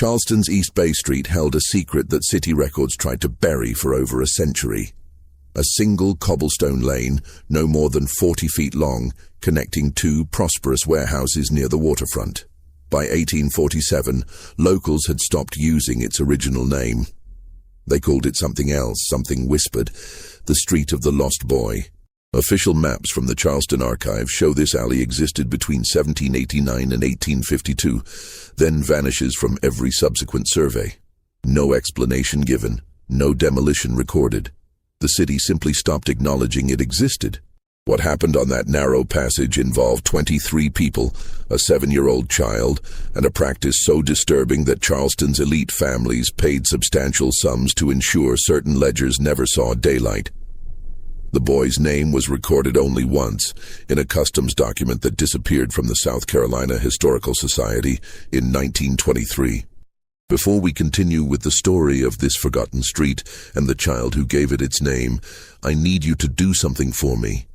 Charleston's East Bay Street held a secret that city records tried to bury for over a century. A single cobblestone lane, no more than 40 feet long, connecting two prosperous warehouses near the waterfront. By 1847, locals had stopped using its original name. They called it something else, something whispered, the Street of the Lost Boy. Official maps from the Charleston archive show this alley existed between 1789 and 1852, then vanishes from every subsequent survey. No explanation given, no demolition recorded. The city simply stopped acknowledging it existed. What happened on that narrow passage involved 23 people, a 7-year-old child, and a practice so disturbing that Charleston's elite families paid substantial sums to ensure certain ledgers never saw daylight. The boy's name was recorded only once, in a customs document that disappeared from the South Carolina Historical Society in 1923. Before we continue with the story of this forgotten street and the child who gave it its name, I need you to do something for me.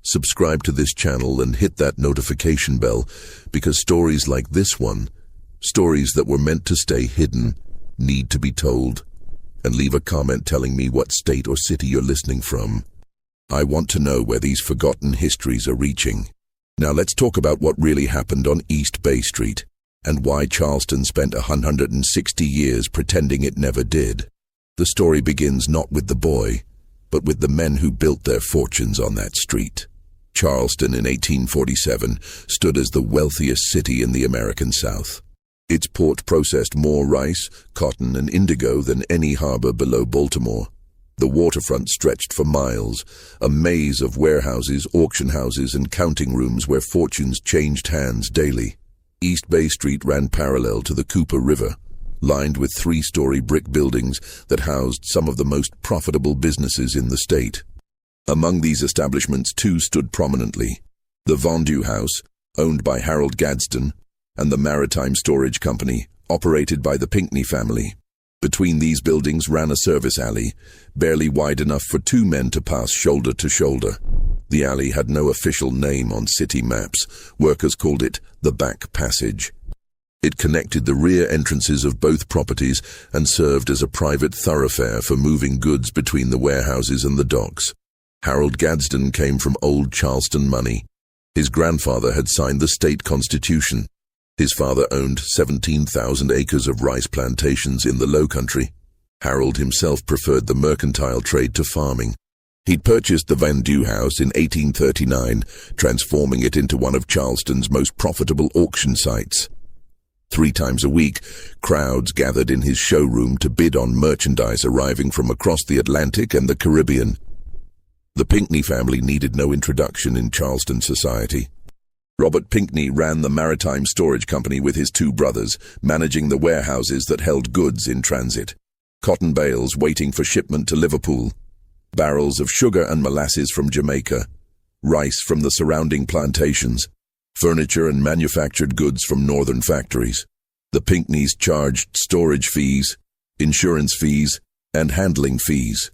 Subscribe to this channel and hit that notification bell, because stories like this one, stories that were meant to stay hidden, need to be told. And leave a comment telling me what state or city you're listening from. I want to know where these forgotten histories are reaching. Now let's talk about what really happened on East Bay Street, and why Charleston spent 160 years pretending it never did. The story begins not with the boy, but with the men who built their fortunes on that street. Charleston in 1847 stood as the wealthiest city in the American South. Its port processed more rice, cotton, and indigo than any harbor below Baltimore. The waterfront stretched for miles, a maze of warehouses, auction houses, and counting rooms where fortunes changed hands daily. East Bay Street ran parallel to the Cooper River, lined with 3-story brick buildings that housed some of the most profitable businesses in the state. Among these establishments, 2 stood prominently: the Vendu House, owned by Harold Gadsden, and the Maritime Storage Company, operated by the Pinckney family. Between these buildings ran a service alley, barely wide enough for 2 men to pass shoulder to shoulder. The alley had no official name on city maps. Workers called it the Back Passage. It connected the rear entrances of both properties and served as a private thoroughfare for moving goods between the warehouses and the docks. Harold Gadsden came from old Charleston money. His grandfather had signed the state constitution. His father owned 17,000 acres of rice plantations in the Low Country. Harold himself preferred the mercantile trade to farming. He'd purchased the Vendu House in 1839, transforming it into one of Charleston's most profitable auction sites. 3 times a week, crowds gathered in his showroom to bid on merchandise arriving from across the Atlantic and the Caribbean. The Pinckney family needed no introduction in Charleston society. Robert Pinckney ran the Maritime Storage Company with his 2 brothers, managing the warehouses that held goods in transit. Cotton bales waiting for shipment to Liverpool, barrels of sugar and molasses from Jamaica, rice from the surrounding plantations, furniture and manufactured goods from northern factories. The Pinckneys charged storage fees, insurance fees, and handling fees.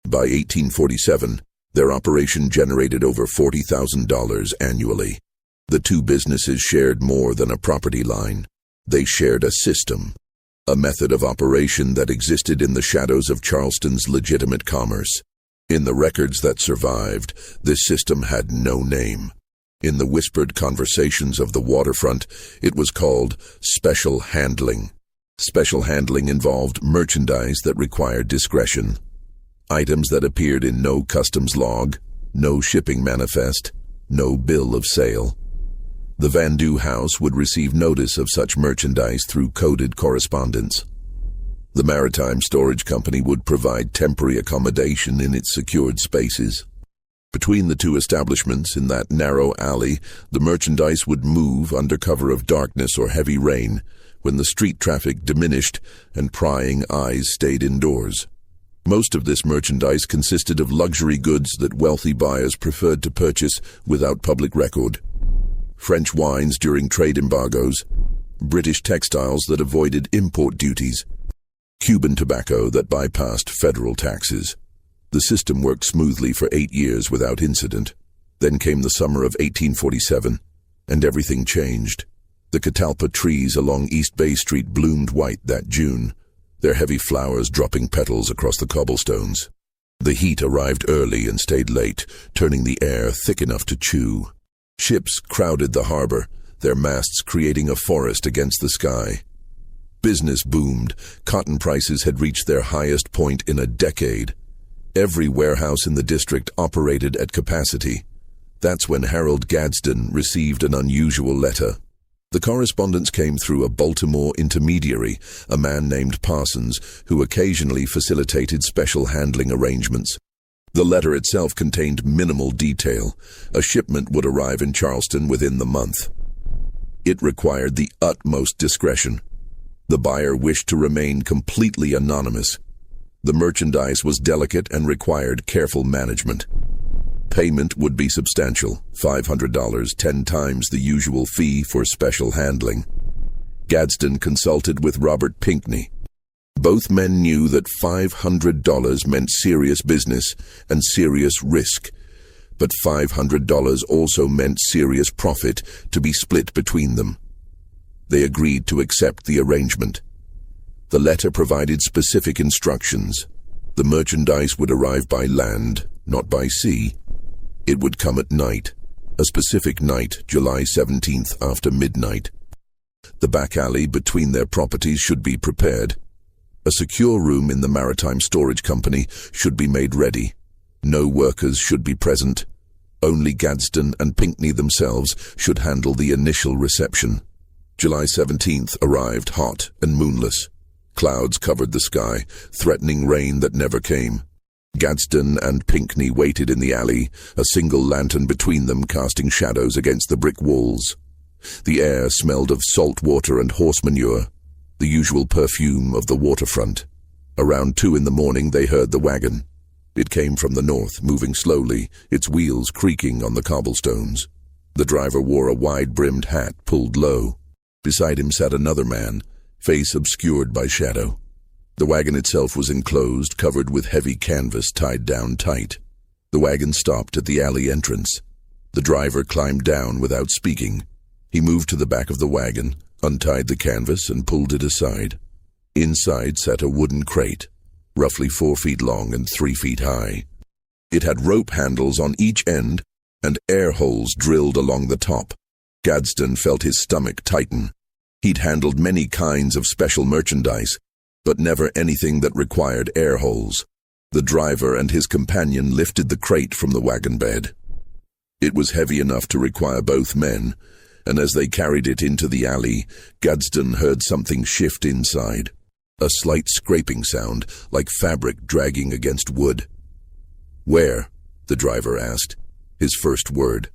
By 1847, their operation generated over $40,000 annually. The 2 businesses shared more than a property line. They shared a system, a method of operation that existed in the shadows of Charleston's legitimate commerce. In the records that survived, this system had no name. In the whispered conversations of the waterfront, it was called special handling. Special handling involved merchandise that required discretion. Items that appeared in no customs log, no shipping manifest, no bill of sale. The Vendu House would receive notice of such merchandise through coded correspondence. The Maritime Storage Company would provide temporary accommodation in its secured spaces. Between the 2 establishments in that narrow alley, the merchandise would move under cover of darkness or heavy rain, when the street traffic diminished and prying eyes stayed indoors. Most of this merchandise consisted of luxury goods that wealthy buyers preferred to purchase without public record. French wines during trade embargoes, British textiles that avoided import duties, Cuban tobacco that bypassed federal taxes. The system worked smoothly for 8 years without incident. Then came the summer of 1847, and everything changed. The catalpa trees along East Bay Street bloomed white that June, their heavy flowers dropping petals across the cobblestones. The heat arrived early and stayed late, turning the air thick enough to chew. Ships crowded the harbor, their masts creating a forest against the sky. Business boomed. Cotton prices had reached their highest point in a decade. Every warehouse in the district operated at capacity. That's when Harold Gadsden received an unusual letter. The correspondence came through a Baltimore intermediary, a man named Parsons, who occasionally facilitated special handling arrangements. The letter itself contained minimal detail. A shipment would arrive in Charleston within the month. It required the utmost discretion. The buyer wished to remain completely anonymous. The merchandise was delicate and required careful management. Payment would be substantial, $500, 10 times the usual fee for special handling. Gadsden consulted with Robert Pinckney. Both men knew that $500 meant serious business and serious risk, but $500 also meant serious profit to be split between them. They agreed to accept the arrangement. The letter provided specific instructions. The merchandise would arrive by land, not by sea. It would come at night, a specific night, July 17th after midnight. The back alley between their properties should be prepared. A secure room in the Maritime Storage Company should be made ready. No workers should be present. Only Gadsden and Pinckney themselves should handle the initial reception. July 17th arrived hot and moonless. Clouds covered the sky, threatening rain that never came. Gadsden and Pinckney waited in the alley, a single lantern between them casting shadows against the brick walls. The air smelled of salt water and horse manure, the usual perfume of the waterfront. Around 2 in the morning they heard the wagon. It came from the north, moving slowly, its wheels creaking on the cobblestones. The driver wore a wide-brimmed hat pulled low. Beside him sat another man, face obscured by shadow. The wagon itself was enclosed, covered with heavy canvas tied down tight. The wagon stopped at the alley entrance. The driver climbed down without speaking. He moved to the back of the wagon, untied the canvas, and pulled it aside. Inside sat a wooden crate, roughly 4 feet long and 3 feet high. It had rope handles on each end and air holes drilled along the top. Gadsden felt his stomach tighten. He'd handled many kinds of special merchandise, but never anything that required air holes. The driver and his companion lifted the crate from the wagon bed. It was heavy enough to require both men, and as they carried it into the alley, Gadsden heard something shift inside. A slight scraping sound, like fabric dragging against wood. "Where?" the driver asked, his first word.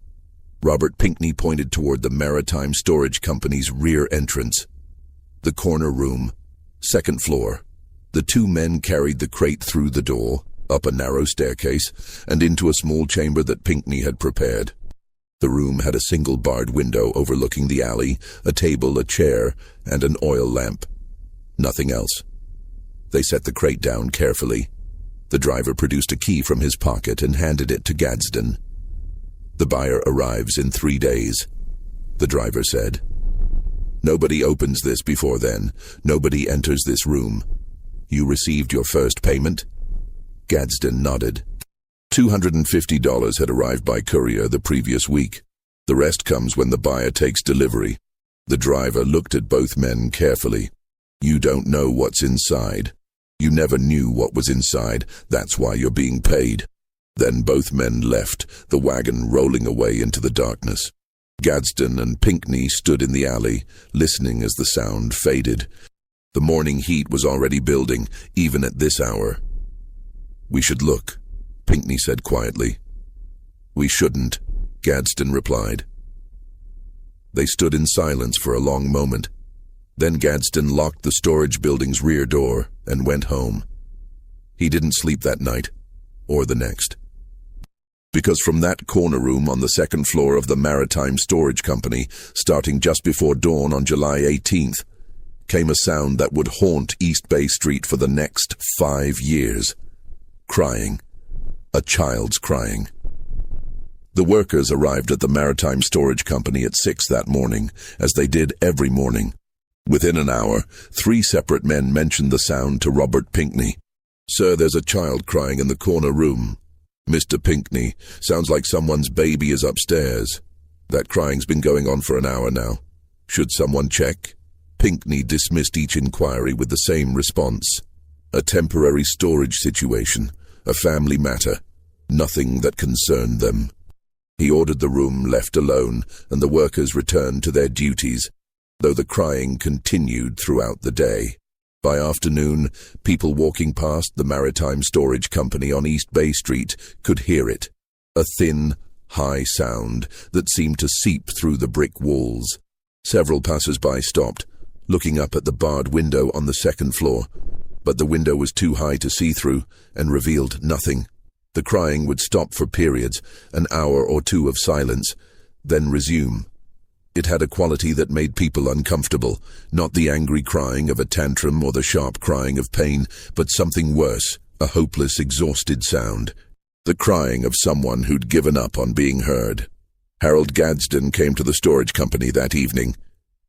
Robert Pinckney pointed toward the Maritime Storage Company's rear entrance. The corner room, 2nd floor. The 2 men carried the crate through the door, up a narrow staircase, and into a small chamber that Pinckney had prepared. The room had a single barred window overlooking the alley, a table, a chair, and an oil lamp. Nothing else. They set the crate down carefully. The driver produced a key from his pocket and handed it to Gadsden. "The buyer arrives in 3 days," the driver said. "Nobody opens this before then. Nobody enters this room. You received your first payment?" Gadsden nodded. $250 had arrived by courier the previous week. The rest comes when the buyer takes delivery. The driver looked at both men carefully. "You don't know what's inside. You never knew what was inside. That's why you're being paid." Then both men left, the wagon rolling away into the darkness. Gadsden and Pinckney stood in the alley, listening as the sound faded. The morning heat was already building, even at this hour. "We should look," Pinckney said quietly. "We shouldn't," Gadsden replied. They stood in silence for a long moment. Then Gadsden locked the storage building's rear door and went home. He didn't sleep that night, or the next. Because from that corner room on the 2nd floor of the Maritime Storage Company, starting just before dawn on July 18th, came a sound that would haunt East Bay Street for the next 5 years. Crying. A child's crying. The workers arrived at the Maritime Storage Company at 6 that morning, as they did every morning. Within an hour, 3 separate men mentioned the sound to Robert Pinkney. "Sir, there's a child crying in the corner room." "Mr. Pinkney, sounds like someone's baby is upstairs. That crying's been going on for an hour now. Should someone check?" Pinkney dismissed each inquiry with the same response. A temporary storage situation, a family matter, nothing that concerned them. He ordered the room left alone, and the workers returned to their duties, though the crying continued throughout the day. By afternoon, people walking past the Maritime Storage Company on East Bay Street could hear it, a thin, high sound that seemed to seep through the brick walls. Several passers-by stopped, looking up at the barred window on the second floor, but the window was too high to see through and revealed nothing. The crying would stop for periods, an hour or two of silence, then resume. It had a quality that made people uncomfortable, not the angry crying of a tantrum or the sharp crying of pain, but something worse, a hopeless, exhausted sound. The crying of someone who'd given up on being heard. Harold Gadsden came to the storage company that evening.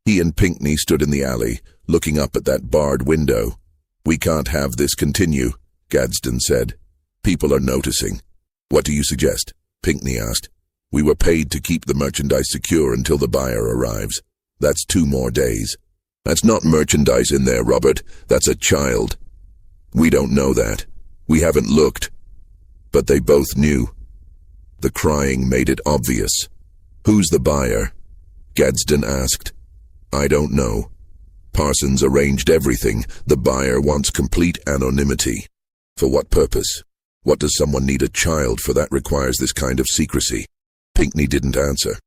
He and Pinkney stood in the alley, looking up at that barred window. "We can't have this continue," Gadsden said. "People are noticing." "What do you suggest?" Pinkney asked. "We were paid to keep the merchandise secure until the buyer arrives. That's 2 more days." "That's not merchandise in there, Robert. That's a child." "We don't know that. We haven't looked." But they both knew. The crying made it obvious. "Who's the buyer?" Gadsden asked. "I don't know. Parsons arranged everything. The buyer wants complete anonymity." "For what purpose? What does someone need a child for that requires this kind of secrecy?" Pinkney didn't answer.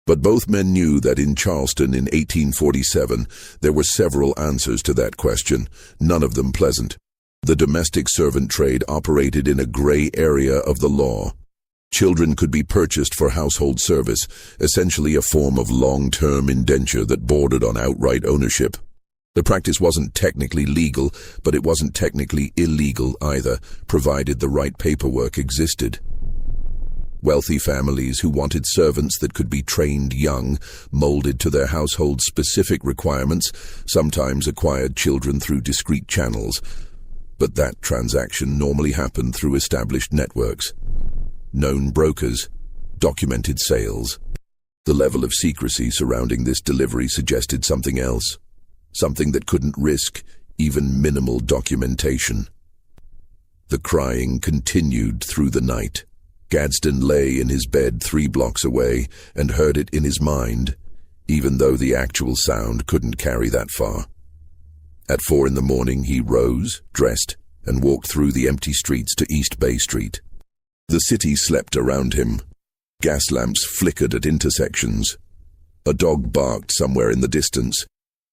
But both men knew that in Charleston in 1847 there were several answers to that question, none of them pleasant. The domestic servant trade operated in a gray area of the law. Children could be purchased for household service, essentially a form of long-term indenture that bordered on outright ownership. The practice wasn't technically legal, but it wasn't technically illegal either, provided the right paperwork existed. Wealthy families who wanted servants that could be trained young, molded to their household's specific requirements, sometimes acquired children through discreet channels. But that transaction normally happened through established networks. Known brokers, documented sales. The level of secrecy surrounding this delivery suggested something else. Something that couldn't risk even minimal documentation. The crying continued through the night. Gadsden lay in his bed 3 blocks away and heard it in his mind, even though the actual sound couldn't carry that far. At 4 in the morning he rose, dressed, and walked through the empty streets to East Bay Street. The city slept around him. Gas lamps flickered at intersections. A dog barked somewhere in the distance.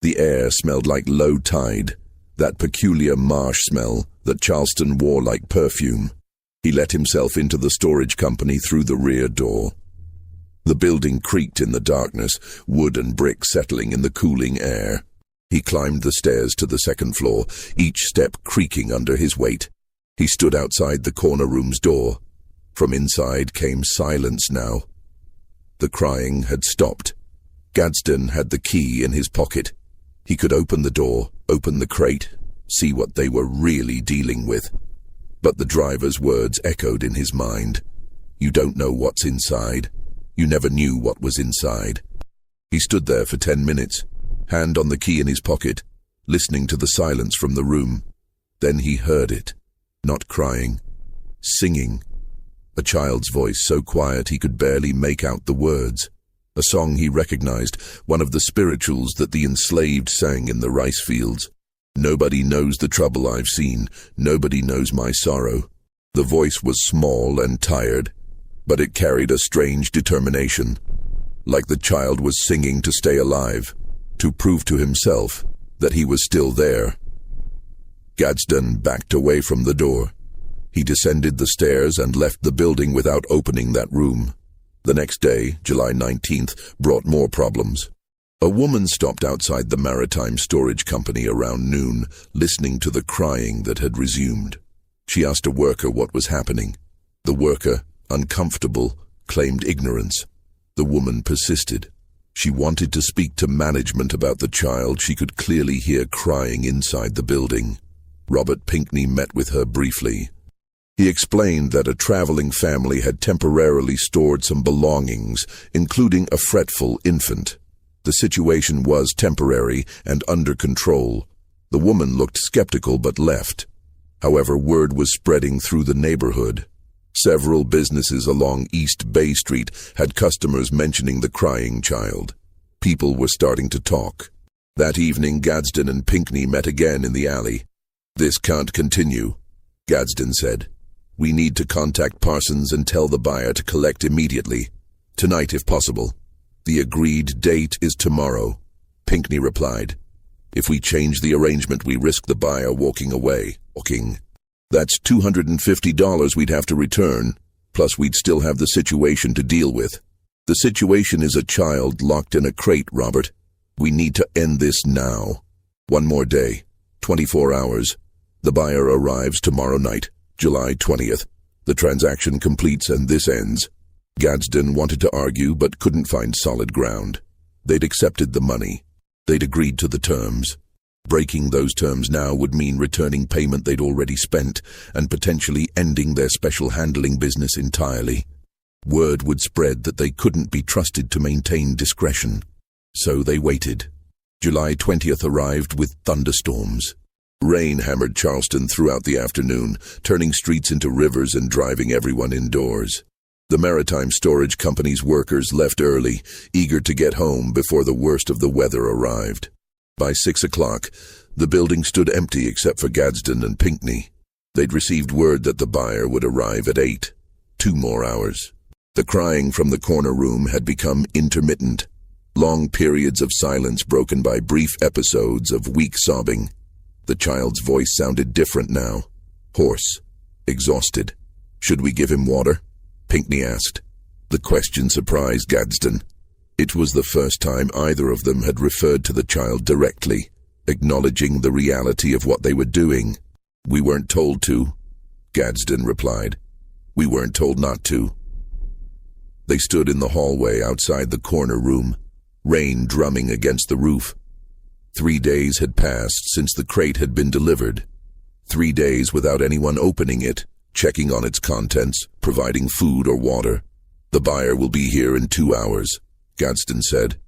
The air smelled like low tide, that peculiar marsh smell that Charleston wore like perfume. He let himself into the storage company through the rear door. The building creaked in the darkness, wood and brick settling in the cooling air. He climbed the stairs to the second floor, each step creaking under his weight. He stood outside the corner room's door. From inside came silence now. The crying had stopped. Gadsden had the key in his pocket. He could open the door, open the crate, see what they were really dealing with. But the driver's words echoed in his mind. "You don't know what's inside. You never knew what was inside." He stood there for 10 minutes, hand on the key in his pocket, listening to the silence from the room. Then he heard it, not crying, singing. A child's voice so quiet he could barely make out the words. A song he recognized, one of the spirituals that the enslaved sang in the rice fields. "Nobody knows the trouble I've seen. Nobody knows my sorrow." The voice was small and tired, but it carried a strange determination, like the child was singing to stay alive, to prove to himself that he was still there. Gadsden backed away from the door. He descended the stairs and left the building without opening that room. The next day, July 19th, brought more problems. A woman stopped outside the Maritime Storage Company around noon, listening to the crying that had resumed. She asked a worker what was happening. The worker, uncomfortable, claimed ignorance. The woman persisted. She wanted to speak to management about the child she could clearly hear crying inside the building. Robert Pinckney met with her briefly. He explained that a traveling family had temporarily stored some belongings, including a fretful infant. The situation was temporary and under control. The woman looked skeptical but left. However, word was spreading through the neighborhood. Several businesses along East Bay Street had customers mentioning the crying child. People were starting to talk. That evening, Gadsden and Pinckney met again in the alley. "This can't continue," Gadsden said. "We need to contact Parsons and tell the buyer to collect immediately. Tonight, if possible." "The agreed date is tomorrow," Pinckney replied. "If we change the arrangement, we risk the buyer walking away." "That's $250 we'd have to return, plus we'd still have the situation to deal with." "The situation is a child locked in a crate, Robert. We need to end this now." "One more day, 24 hours. The buyer arrives tomorrow night, July 20th. The transaction completes and this ends." Gadsden wanted to argue but couldn't find solid ground. They'd accepted the money. They'd agreed to the terms. Breaking those terms now would mean returning payment they'd already spent and potentially ending their special handling business entirely. Word would spread that they couldn't be trusted to maintain discretion. So they waited. July 20th arrived with thunderstorms. Rain hammered Charleston throughout the afternoon, turning streets into rivers and driving everyone indoors. The maritime storage company's workers left early, eager to get home before the worst of the weather arrived. By 6 o'clock, the building stood empty except for Gadsden and Pinckney. They'd received word that the buyer would arrive at 8. 2 more hours. The crying from the corner room had become intermittent. Long periods of silence broken by brief episodes of weak sobbing. The child's voice sounded different now. Hoarse. Exhausted. "Should we give him water?" Pinckney asked. The question surprised Gadsden. It was the first time either of them had referred to the child directly, acknowledging the reality of what they were doing. "We weren't told to," Gadsden replied. "We weren't told not to." They stood in the hallway outside the corner room, rain drumming against the roof. 3 days had passed since the crate had been delivered. 3 days without anyone opening it, checking on its contents, providing food or water. "The buyer will be here in 2 hours, Gadsden said.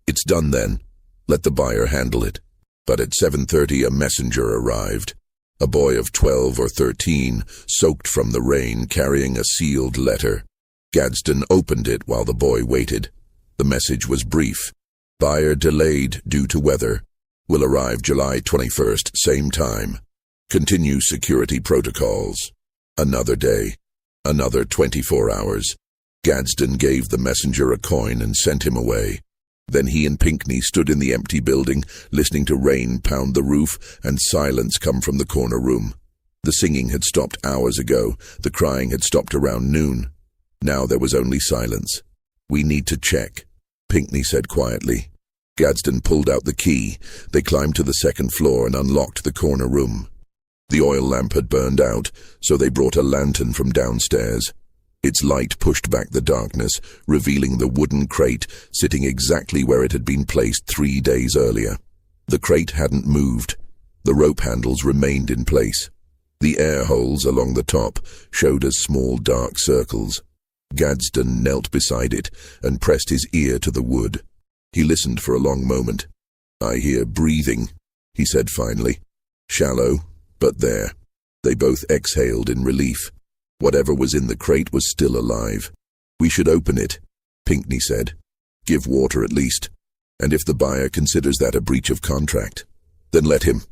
"It's done then. Let the buyer handle it." But at 7:30 a messenger arrived. A boy of 12 or 13, soaked from the rain, carrying a sealed letter. Gadsden opened it while the boy waited. The message was brief. "Buyer delayed due to weather. Will arrive July 21st, same time. Continue security protocols." Another day. Another 24 hours. Gadsden gave the messenger a coin and sent him away. Then he and Pinckney stood in the empty building, listening to rain pound the roof and silence come from the corner room. The singing had stopped hours ago. The crying had stopped around noon. Now there was only silence. "We need to check," Pinckney said quietly. Gadsden pulled out the key. They climbed to the second floor and unlocked the corner room. The oil lamp had burned out, so they brought a lantern from downstairs. Its light pushed back the darkness, revealing the wooden crate sitting exactly where it had been placed 3 days earlier. The crate hadn't moved. The rope handles remained in place. The air holes along the top showed as small dark circles. Gadsden knelt beside it and pressed his ear to the wood. He listened for a long moment. "I hear breathing," he said finally. "Shallow, but there." They both exhaled in relief. Whatever was in the crate was still alive. "We should open it," Pinckney said. "Give water at least. And if the buyer considers that a breach of contract, then let him.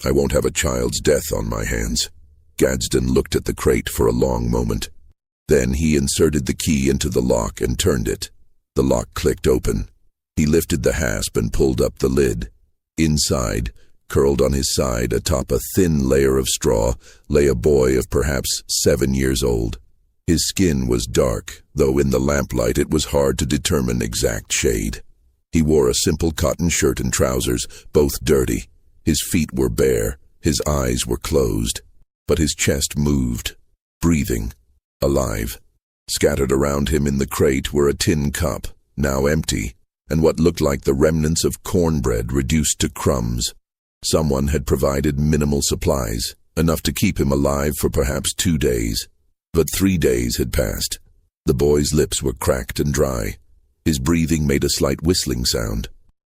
I won't have a child's death on my hands." Gadsden looked at the crate for a long moment. Then he inserted the key into the lock and turned it. The lock clicked open. He lifted the hasp and pulled up the lid. Inside, curled on his side atop a thin layer of straw, lay a boy of perhaps 7 years old. His skin was dark, though in the lamplight it was hard to determine exact shade. He wore a simple cotton shirt and trousers, both dirty. His feet were bare, his eyes were closed, but his chest moved, breathing, alive. Scattered around him in the crate were a tin cup, now empty, and what looked like the remnants of cornbread reduced to crumbs. Someone had provided minimal supplies, enough to keep him alive for perhaps 2 days. But 3 days had passed. The boy's lips were cracked and dry. His breathing made a slight whistling sound.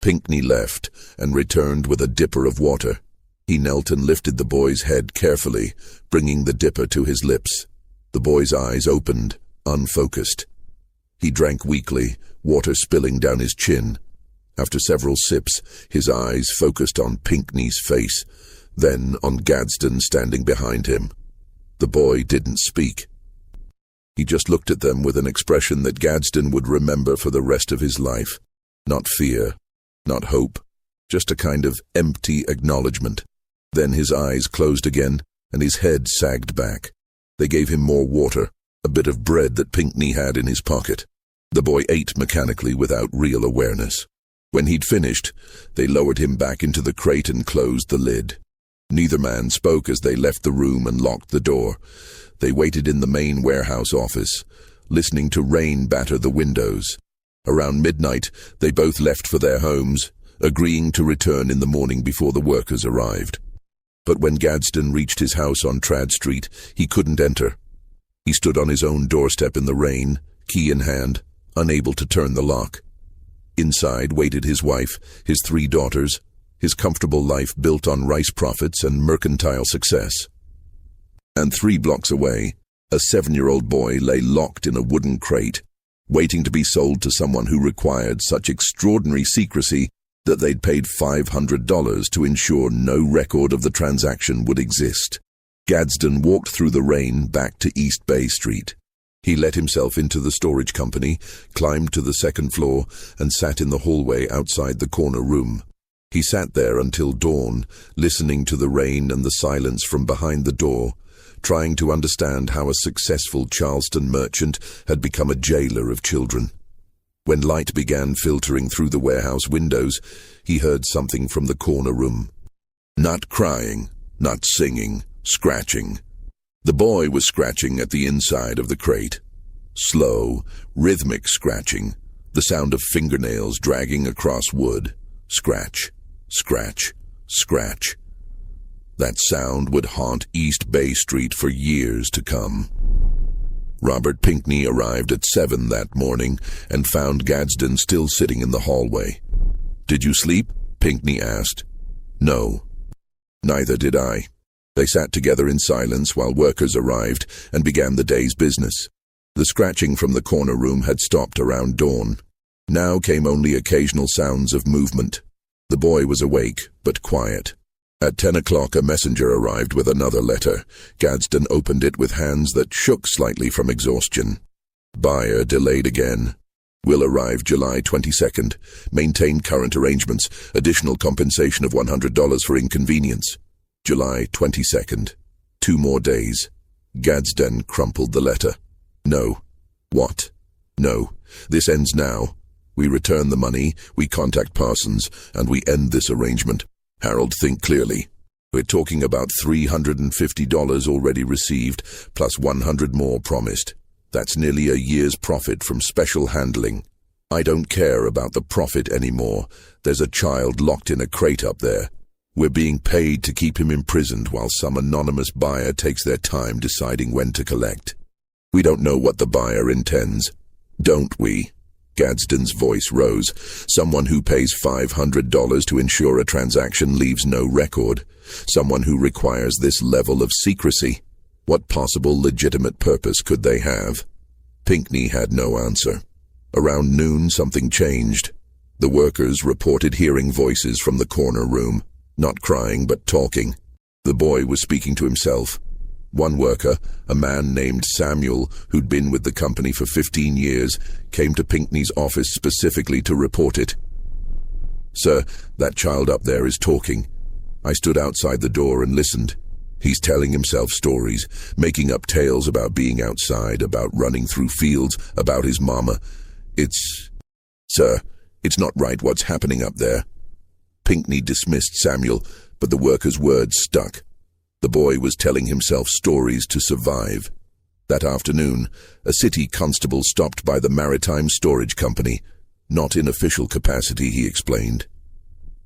Pinckney left and returned with a dipper of water. He knelt and lifted the boy's head carefully, bringing the dipper to his lips. The boy's eyes opened, unfocused. He drank weakly, water spilling down his chin. After several sips, his eyes focused on Pinckney's face, then on Gadsden standing behind him. The boy didn't speak. He just looked at them with an expression that Gadsden would remember for the rest of his life. Not fear, not hope, just a kind of empty acknowledgement. Then his eyes closed again, and his head sagged back. They gave him more water, a bit of bread that Pinckney had in his pocket. The boy ate mechanically without real awareness. When he'd finished, they lowered him back into the crate and closed the lid. Neither man spoke as they left the room and locked the door. They waited in the main warehouse office, listening to rain batter the windows. Around midnight, they both left for their homes, agreeing to return in the morning before the workers arrived. But when Gadsden reached his house on Trad Street, he couldn't enter. He stood on his own doorstep in the rain, key in hand, unable to turn the lock. Inside waited his wife, his 3 daughters, his comfortable life built on rice profits and mercantile success. And 3 blocks away, a 7-year-old boy lay locked in a wooden crate, waiting to be sold to someone who required such extraordinary secrecy that they'd paid $500 to ensure no record of the transaction would exist. Gadsden walked through the rain back to East Bay Street. He let himself into the storage company, climbed to the 2nd floor, and sat in the hallway outside the corner room. He sat there until dawn, listening to the rain and the silence from behind the door, trying to understand how a successful Charleston merchant had become a jailer of children. When light began filtering through the warehouse windows, he heard something from the corner room. Not crying, not singing, scratching. The boy was scratching at the inside of the crate. Slow, rhythmic scratching, the sound of fingernails dragging across wood. Scratch, scratch, scratch. That sound would haunt East Bay Street for years to come. Robert Pinckney arrived at 7 that morning and found Gadsden still sitting in the hallway. "Did you sleep?" Pinckney asked. "No." "Neither did I." They sat together in silence while workers arrived and began the day's business. The scratching from the corner room had stopped around dawn. Now came only occasional sounds of movement. The boy was awake, but quiet. At 10 o'clock, a messenger arrived with another letter. Gadsden opened it with hands that shook slightly from exhaustion. "Buyer delayed again. Will arrive July 22nd. Maintain current arrangements. Additional compensation of $100 for inconvenience. July 22nd. 2 more days." Gadsden crumpled the letter. "No." "What?" "No. This ends now. We return the money, we contact Parsons, and we end this arrangement. Harold, think clearly. We're talking about $350 already received, plus 100 more promised. That's nearly a year's profit from special handling. I don't care about the profit anymore. There's a child locked in a crate up there. We're being paid to keep him imprisoned while some anonymous buyer takes their time deciding when to collect. We don't know what the buyer intends. Don't we?" Gadsden's voice rose. "Someone who pays $500 to ensure a transaction leaves no record. Someone who requires this level of secrecy. What possible legitimate purpose could they have?" Pinckney had no answer. Around noon, something changed. The workers reported hearing voices from the corner room, not crying but talking. The boy was speaking to himself. One worker, a man named Samuel, who'd been with the company for 15 years, came to Pinckney's office specifically to report it. "Sir, that child up there is talking. I stood outside the door and listened. He's telling himself stories, making up tales about being outside, about running through fields, about his mama. Sir, it's not right what's happening up there." Pinckney dismissed Samuel, but the worker's words stuck. The boy was telling himself stories to survive. That afternoon, a city constable stopped by the Maritime Storage Company, not in official capacity, he explained.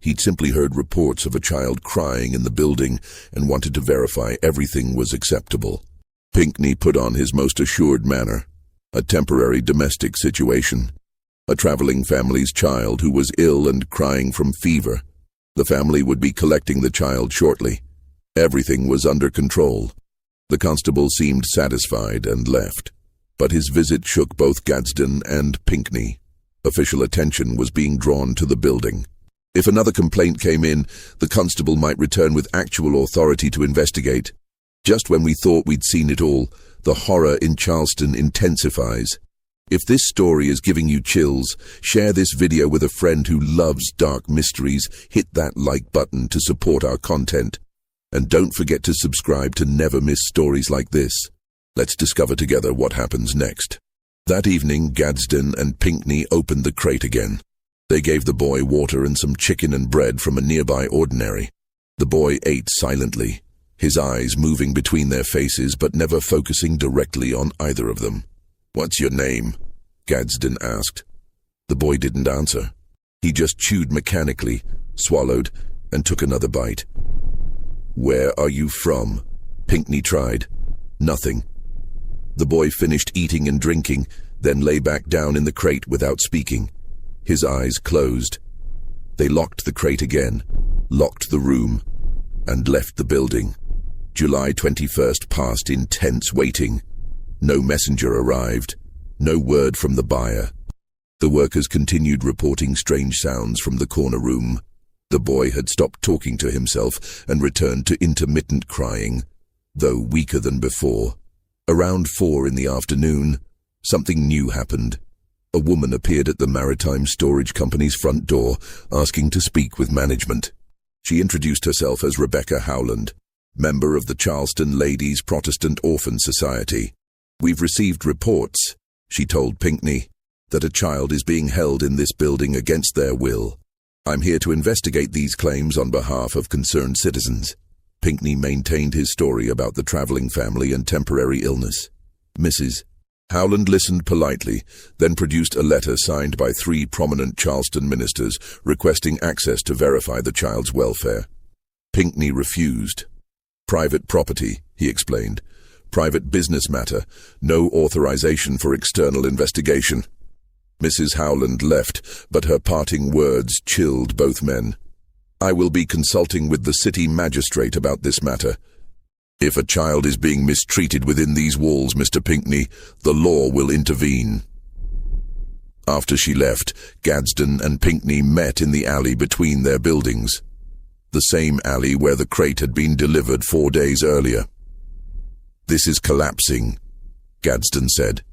He'd simply heard reports of a child crying in the building and wanted to verify everything was acceptable. Pinckney put on his most assured manner. A temporary domestic situation. A traveling family's child who was ill and crying from fever. The family would be collecting the child shortly. Everything was under control. The constable seemed satisfied and left. But his visit shook both Gadsden and Pinckney. Official attention was being drawn to the building. If another complaint came in, the constable might return with actual authority to investigate. Just when we thought we'd seen it all, the horror in Charleston intensifies. If this story is giving you chills, share this video with a friend who loves dark mysteries. Hit that like button to support our content. And don't forget to subscribe to never miss stories like this. Let's discover together what happens next. That evening, Gadsden and Pinckney opened the crate again. They gave the boy water and some chicken and bread from a nearby ordinary. The boy ate silently, his eyes moving between their faces but never focusing directly on either of them. "What's your name?" Gadsden asked. The boy didn't answer. He just chewed mechanically, swallowed, and took another bite. "Where are you from?" Pinckney tried. Nothing. The boy finished eating and drinking, then lay back down in the crate without speaking. His eyes closed. They locked the crate again, locked the room, and left the building. July 21st passed in tense waiting. No messenger arrived, no word from the buyer. The workers continued reporting strange sounds from the corner room. The boy had stopped talking to himself and returned to intermittent crying, though weaker than before. Around 4 in the afternoon, something new happened. A woman appeared at the Maritime Storage Company's front door, asking to speak with management. She introduced herself as Rebecca Howland, member of the Charleston Ladies Protestant Orphan Society. "We've received reports," she told Pinckney, "that a child is being held in this building against their will. I'm here to investigate these claims on behalf of concerned citizens." Pinckney maintained his story about the traveling family and temporary illness. Mrs. Howland listened politely, then produced a letter signed by 3 prominent Charleston ministers requesting access to verify the child's welfare. Pinckney refused. "Private property," he explained. "Private business matter. No authorization for external investigation." Mrs. Howland left, but her parting words chilled both men. "I will be consulting with the city magistrate about this matter. If a child is being mistreated within these walls, Mr. Pinckney, the law will intervene." After she left, Gadsden and Pinckney met in the alley between their buildings. The same alley where the crate had been delivered 4 days earlier. "This is collapsing," Gadsden said.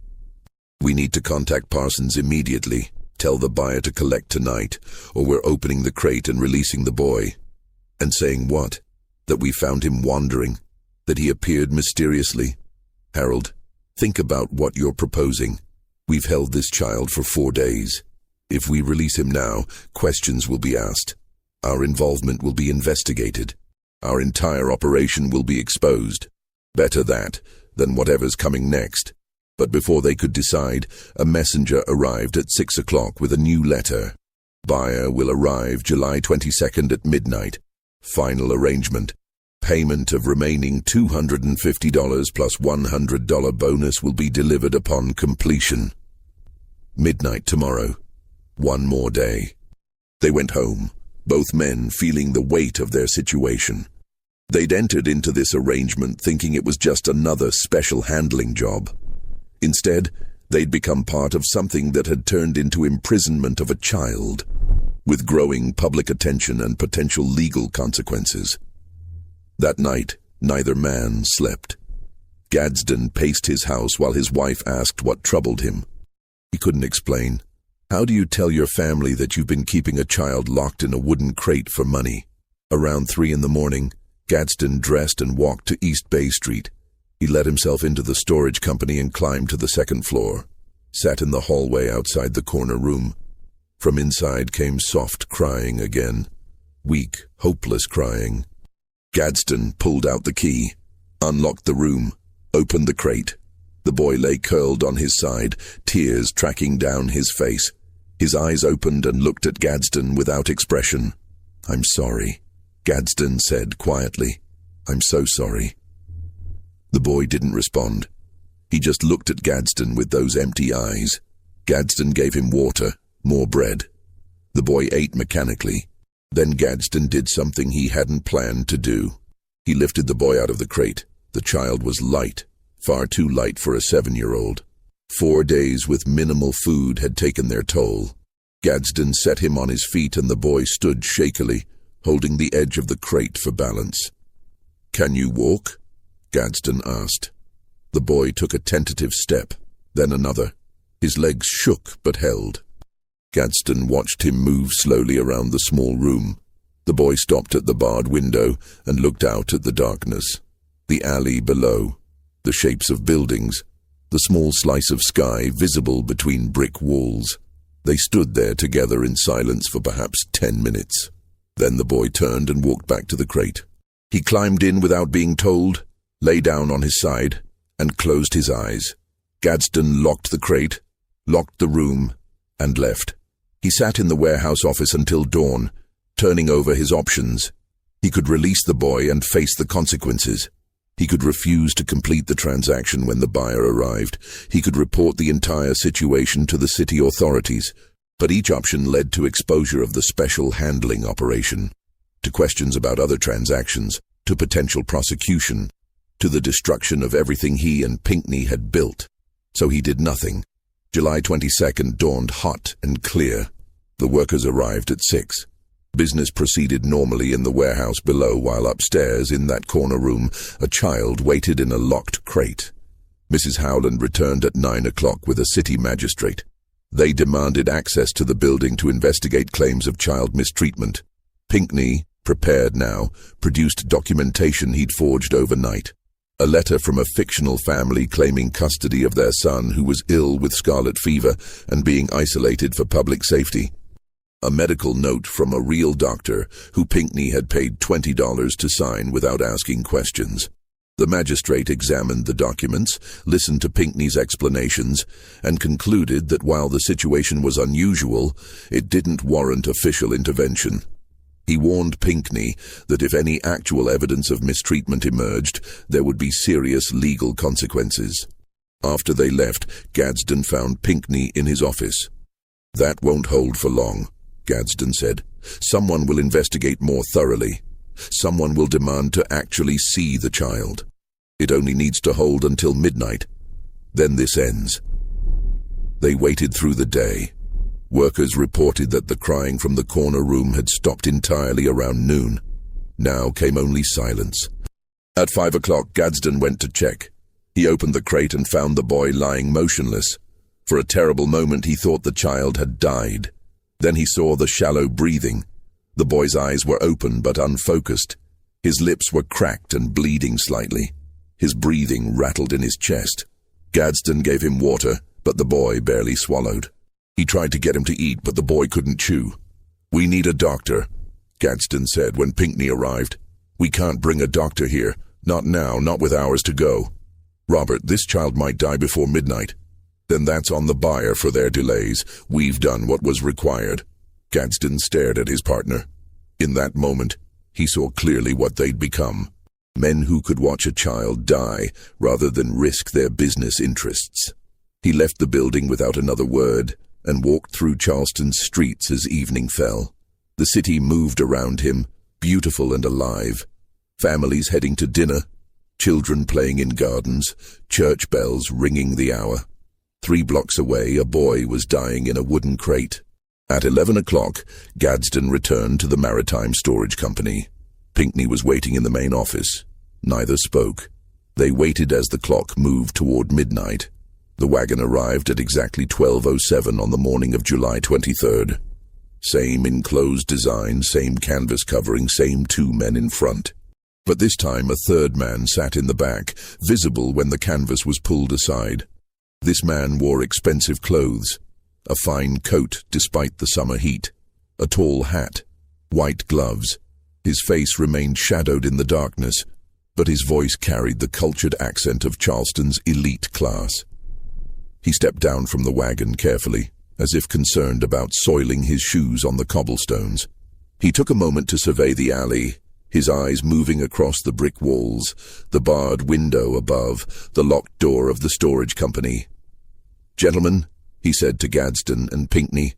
"We need to contact Parsons immediately. Tell the buyer to collect tonight, or we're opening the crate and releasing the boy." "And saying what?" "That we found him wandering. That he appeared mysteriously." "Harold, think about what you're proposing. We've held this child for 4 days. If we release him now, questions will be asked. Our involvement will be investigated. Our entire operation will be exposed. Better that than whatever's coming next." But before they could decide, a messenger arrived at 6 o'clock with a new letter. "Buyer will arrive July 22nd at midnight. Final arrangement. Payment of remaining $250 plus $100 bonus will be delivered upon completion." Midnight tomorrow. One more day. They went home, both men feeling the weight of their situation. They'd entered into this arrangement thinking it was just another special handling job. Instead, they'd become part of something that had turned into imprisonment of a child, with growing public attention and potential legal consequences. That night, neither man slept. Gadsden paced his house while his wife asked what troubled him. He couldn't explain. "How do you tell your family that you've been keeping a child locked in a wooden crate for money?" Around 3 in the morning, Gadsden dressed and walked to East Bay Street. He let himself into the storage company and climbed to the 2nd floor, sat in the hallway outside the corner room. From inside came soft crying again, weak, hopeless crying. Gadsden pulled out the key, unlocked the room, opened the crate. The boy lay curled on his side, tears tracking down his face. His eyes opened and looked at Gadsden without expression. "I'm sorry," Gadsden said quietly. "I'm so sorry." The boy didn't respond. He just looked at Gadsden with those empty eyes. Gadsden gave him water, more bread. The boy ate mechanically. Then Gadsden did something he hadn't planned to do. He lifted the boy out of the crate. The child was light, far too light for a 7-year-old. 4 days with minimal food had taken their toll. Gadsden set him on his feet and the boy stood shakily, holding the edge of the crate for balance. "Can you walk?" Gadsden asked. The boy took a tentative step, then another. His legs shook but held. Gadsden watched him move slowly around the small room. The boy stopped at the barred window and looked out at the darkness. The alley below, the shapes of buildings, the small slice of sky visible between brick walls. They stood there together in silence for perhaps 10 minutes. Then the boy turned and walked back to the crate. He climbed in without being told, lay down on his side, and closed his eyes. Gadsden locked the crate, locked the room, and left. He sat in the warehouse office until dawn, turning over his options. He could release the boy and face the consequences. He could refuse to complete the transaction when the buyer arrived. He could report the entire situation to the city authorities. But each option led to exposure of the special handling operation, to questions about other transactions, to potential prosecution, to the destruction of everything he and Pinckney had built. So he did nothing. July 22nd dawned hot and clear. The workers arrived at 6. Business proceeded normally in the warehouse below, while upstairs, in that corner room, a child waited in a locked crate. Mrs. Howland returned at 9 o'clock with a city magistrate. They demanded access to the building to investigate claims of child mistreatment. Pinckney, prepared now, produced documentation he'd forged overnight. A letter from a fictional family claiming custody of their son who was ill with scarlet fever and being isolated for public safety. A medical note from a real doctor who Pinckney had paid $20 to sign without asking questions. The magistrate examined the documents, listened to Pinckney's explanations, and concluded that while the situation was unusual, it didn't warrant official intervention. He warned Pinckney that if any actual evidence of mistreatment emerged, there would be serious legal consequences. After they left, Gadsden found Pinckney in his office. "That won't hold for long," Gadsden said. "Someone will investigate more thoroughly. Someone will demand to actually see the child. It only needs to hold until midnight. Then this ends." They waited through the day. Workers reported that the crying from the corner room had stopped entirely around noon. Now came only silence. At 5 o'clock, Gadsden went to check. He opened the crate and found the boy lying motionless. For a terrible moment he thought the child had died. Then he saw the shallow breathing. The boy's eyes were open but unfocused. His lips were cracked and bleeding slightly. His breathing rattled in his chest. Gadsden gave him water, but the boy barely swallowed. He tried to get him to eat, but the boy couldn't chew. "We need a doctor," Gadsden said when Pinckney arrived. "We can't bring a doctor here. Not now, not with hours to go. Robert, this child might die before midnight. Then that's on the buyer for their delays. We've done what was required." Gadsden stared at his partner. In that moment, he saw clearly what they'd become. Men who could watch a child die rather than risk their business interests. He left the building without another word and walked through Charleston's streets as evening fell. The city moved around him, beautiful and alive. Families heading to dinner, children playing in gardens, church bells ringing the hour. 3 blocks away, a boy was dying in a wooden crate. At 11 o'clock, Gadsden returned to the Maritime Storage Company. Pinckney was waiting in the main office. Neither spoke. They waited as the clock moved toward midnight. The wagon arrived at exactly 12:07 on the morning of July 23rd. Same enclosed design, same canvas covering, same 2 men in front. But this time a third man sat in the back, visible when the canvas was pulled aside. This man wore expensive clothes, a fine coat despite the summer heat, a tall hat, white gloves. His face remained shadowed in the darkness. but his voice carried the cultured accent of Charleston's elite class. He stepped down from the wagon carefully, as if concerned about soiling his shoes on the cobblestones. He took a moment to survey the alley, his eyes moving across the brick walls, the barred window above, the locked door of the storage company. "Gentlemen," he said to Gadsden and Pinckney,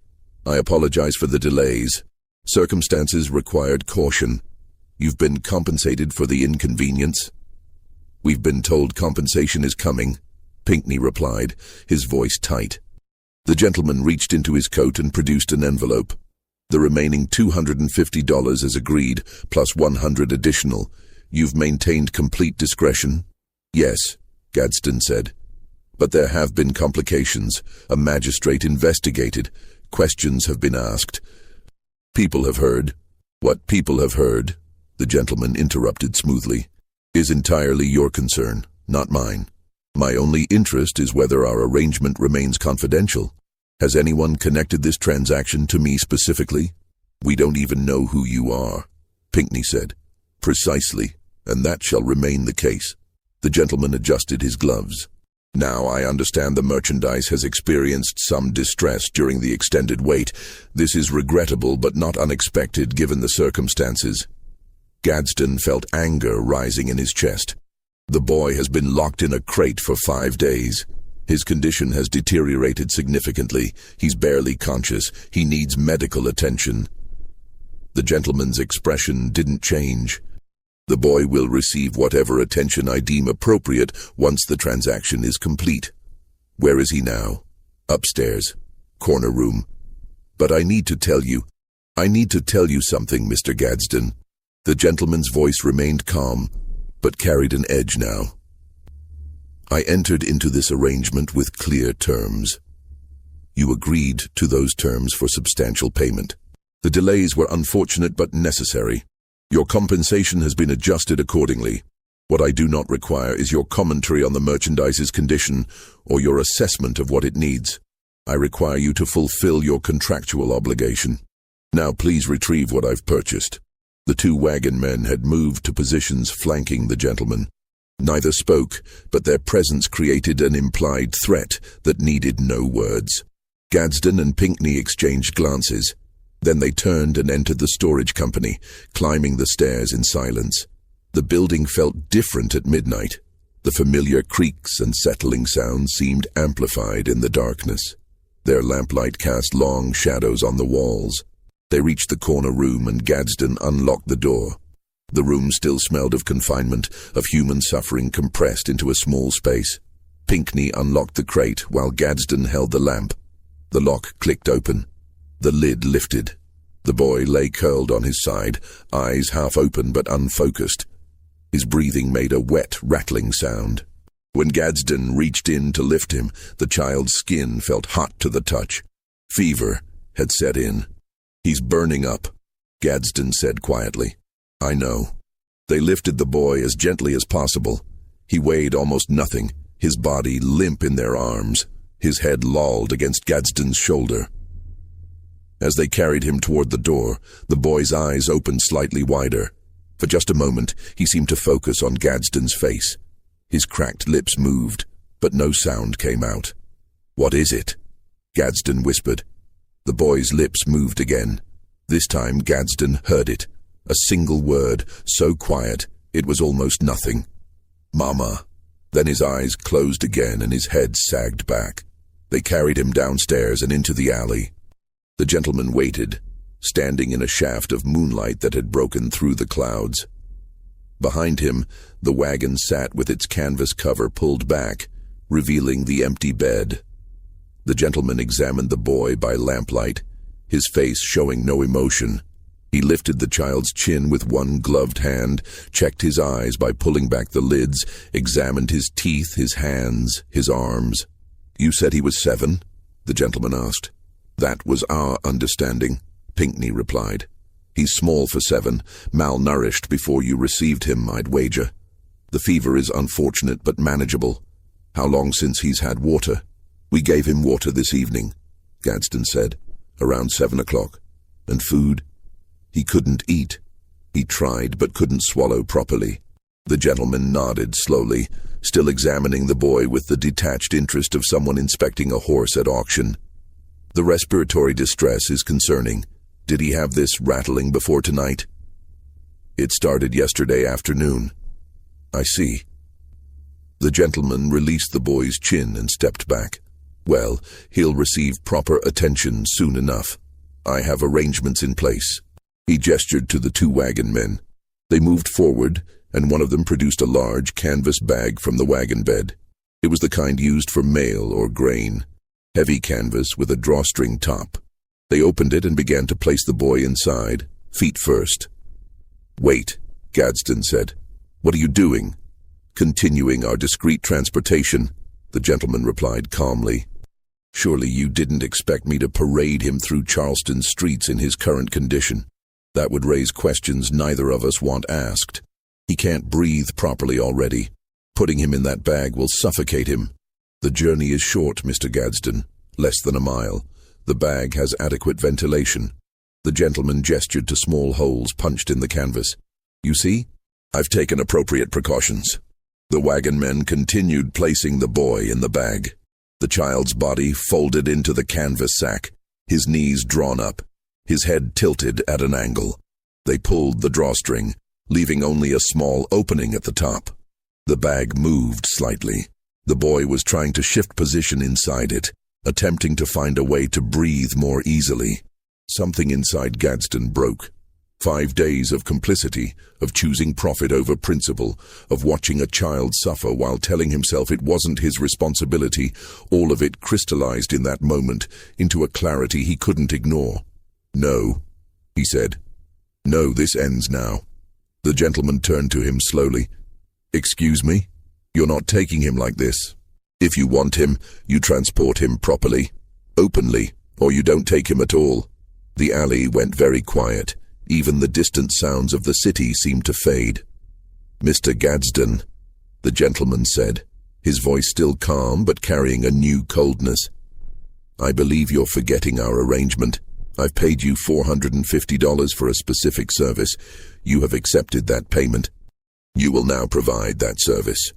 "I apologize for the delays. Circumstances required caution. You've been compensated for the inconvenience." "We've been told compensation is coming," Pinckney replied, his voice tight. The gentleman reached into his coat and produced an envelope. "The remaining $250 as agreed, plus 100 additional. You've maintained complete discretion?" "Yes," Gadsden said. "But there have been complications. A magistrate investigated. Questions have been asked. People have heard." "What people have heard," the gentleman interrupted smoothly, "is entirely your concern, not mine. My only interest is whether our arrangement remains confidential. Has anyone connected this transaction to me specifically?" "We don't even know who you are," Pinckney said. "Precisely, and that shall remain the case." The gentleman adjusted his gloves. "Now I understand the merchandise has experienced some distress during the extended wait. This is regrettable but not unexpected given the circumstances." Gadsden felt anger rising in his chest. "The boy has been locked in a crate for 5 days. His condition has deteriorated significantly. He's barely conscious. He needs medical attention." The gentleman's expression didn't change. "The boy will receive whatever attention I deem appropriate once the transaction is complete." "Where is he now?" "Upstairs. Corner room. But I need to tell you something, Mr. Gadsden." The gentleman's voice remained calm, but carried an edge now. "I entered into this arrangement with clear terms. You agreed to those terms for substantial payment. The delays were unfortunate but necessary. Your compensation has been adjusted accordingly. What I do not require is your commentary on the merchandise's condition or your assessment of what it needs. I require you to fulfill your contractual obligation. Now please retrieve what I've purchased." The 2 wagon men had moved to positions flanking the gentleman. Neither spoke, but their presence created an implied threat that needed no words. Gadsden and Pinckney exchanged glances. Then they turned and entered the storage company, climbing the stairs in silence. The building felt different at midnight. The familiar creaks and settling sounds seemed amplified in the darkness. Their lamplight cast long shadows on the walls. They reached the corner room and Gadsden unlocked the door. The room still smelled of confinement, of human suffering compressed into a small space. Pinckney unlocked the crate while Gadsden held the lamp. The lock clicked open. The lid lifted. The boy lay curled on his side, eyes half open but unfocused. His breathing made a wet, rattling sound. When Gadsden reached in to lift him, the child's skin felt hot to the touch. Fever had set in. "He's burning up," Gadsden said quietly. "I know." They lifted the boy as gently as possible. He weighed almost nothing, his body limp in their arms, his head lolled against Gadsden's shoulder. As they carried him toward the door, the boy's eyes opened slightly wider. For just a moment, he seemed to focus on Gadsden's face. His cracked lips moved, but no sound came out. "What is it?" Gadsden whispered. The boy's lips moved again. This time Gadsden heard it. A single word, so quiet, it was almost nothing. "Mama." Then his eyes closed again and his head sagged back. They carried him downstairs and into the alley. The gentleman waited, standing in a shaft of moonlight that had broken through the clouds. Behind him, the wagon sat with its canvas cover pulled back, revealing the empty bed. The gentleman examined the boy by lamplight, his face showing no emotion. He lifted the child's chin with one gloved hand, checked his eyes by pulling back the lids, examined his teeth, his hands, his arms. "You said he was 7?" the gentleman asked. "That was our understanding," Pinckney replied. "He's small for 7, malnourished before you received him, I'd wager. The fever is unfortunate but manageable. How long since he's had water?" "We gave him water this evening," Gadsden said, "around 7 o'clock. "And food?" "He couldn't eat. He tried but couldn't swallow properly." The gentleman nodded slowly, still examining the boy with the detached interest of someone inspecting a horse at auction. The respiratory distress is concerning. Did he have this rattling before tonight? It started yesterday afternoon. I see. The gentleman released the boy's chin and stepped back. Well, he'll receive proper attention soon enough. I have arrangements in place. He gestured to the two wagon men. They moved forward, and one of them produced a large canvas bag from the wagon bed. It was the kind used for mail or grain. Heavy canvas with a drawstring top. They opened it and began to place the boy inside, feet first. "Wait," Gadsden said. "What are you doing?" "Continuing our discreet transportation," the gentleman replied calmly. "Surely you didn't expect me to parade him through Charleston streets in his current condition. That would raise questions neither of us want asked. He can't breathe properly already. Putting him in that bag will suffocate him. The journey is short, Mr. Gadsden, less than a mile. The bag has adequate ventilation." The gentleman gestured to small holes punched in the canvas. "You see? I've taken appropriate precautions." The wagon men continued placing the boy in the bag. The child's body folded into the canvas sack, his knees drawn up, his head tilted at an angle. They pulled the drawstring, leaving only a small opening at the top. The bag moved slightly. The boy was trying to shift position inside it, attempting to find a way to breathe more easily. Something inside Gadsden broke. 5 days of complicity, of choosing profit over principle, of watching a child suffer while telling himself it wasn't his responsibility, all of it crystallized in that moment into a clarity he couldn't ignore. "No," he said. "No, this ends now." The gentleman turned to him slowly. "Excuse me? You're not taking him like this. If you want him, you transport him properly, openly, or you don't take him at all." The alley went very quiet. Even the distant sounds of the city seemed to fade. "Mr. Gadsden," the gentleman said, his voice still calm but carrying a new coldness. "I believe you're forgetting our arrangement. I've paid you $450 for a specific service. You have accepted that payment. You will now provide that service.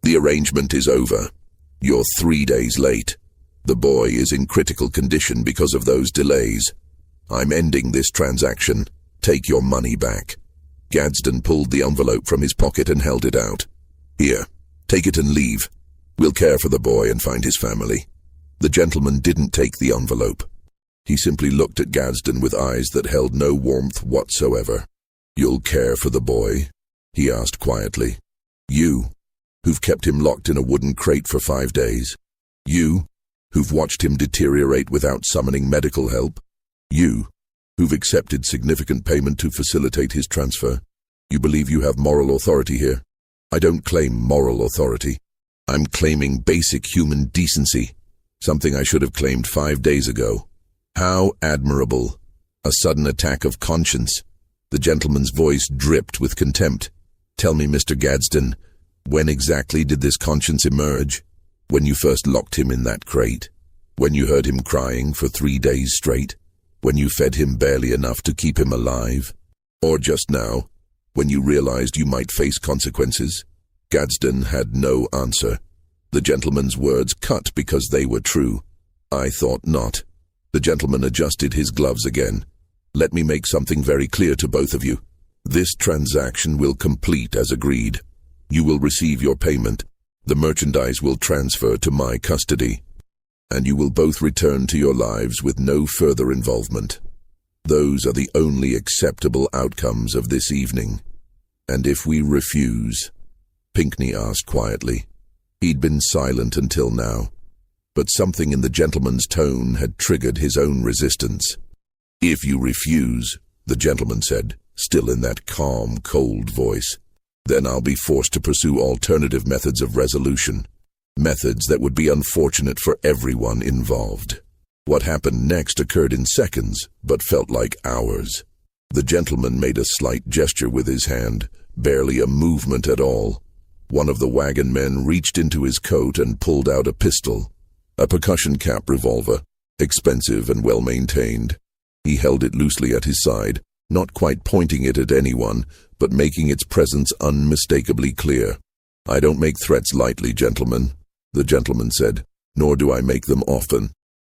The arrangement is over. You're 3 days late. The boy is in critical condition because of those delays. I'm ending this transaction. Take your money back." Gadsden pulled the envelope from his pocket and held it out. "Here, take it and leave. We'll care for the boy and find his family." The gentleman didn't take the envelope. He simply looked at Gadsden with eyes that held no warmth whatsoever. "You'll care for the boy?" he asked quietly. "You, who've kept him locked in a wooden crate for 5 days? You, who've watched him deteriorate without summoning medical help? You, who've accepted significant payment to facilitate his transfer? You believe you have moral authority here? I don't claim moral authority. I'm claiming basic human decency, something I should have claimed 5 days ago. How admirable. A sudden attack of conscience." The gentleman's voice dripped with contempt. "Tell me, Mr. Gadsden, when exactly did this conscience emerge? When you first locked him in that crate? When you heard him crying for 3 days straight? When you fed him barely enough to keep him alive? Or just now, when you realized you might face consequences?" Gadsden had no answer. The gentleman's words cut because they were true. "I thought not." The gentleman adjusted his gloves again. "Let me make something very clear to both of you. This transaction will complete as agreed. You will receive your payment. The merchandise will transfer to my custody. And you will both return to your lives with no further involvement. Those are the only acceptable outcomes of this evening. And if we refuse?" Pinckney asked quietly. He'd been silent until now, but something in the gentleman's tone had triggered his own resistance. "If you refuse," the gentleman said, still in that calm, cold voice, "then I'll be forced to pursue alternative methods of resolution. Methods that would be unfortunate for everyone involved." What happened next occurred in seconds, but felt like hours. The gentleman made a slight gesture with his hand, barely a movement at all. One of the wagon men reached into his coat and pulled out a pistol, a percussion cap revolver, expensive and well-maintained. He held it loosely at his side, not quite pointing it at anyone, but making its presence unmistakably clear. "I don't make threats lightly, gentlemen," the gentleman said, "nor do I make them often.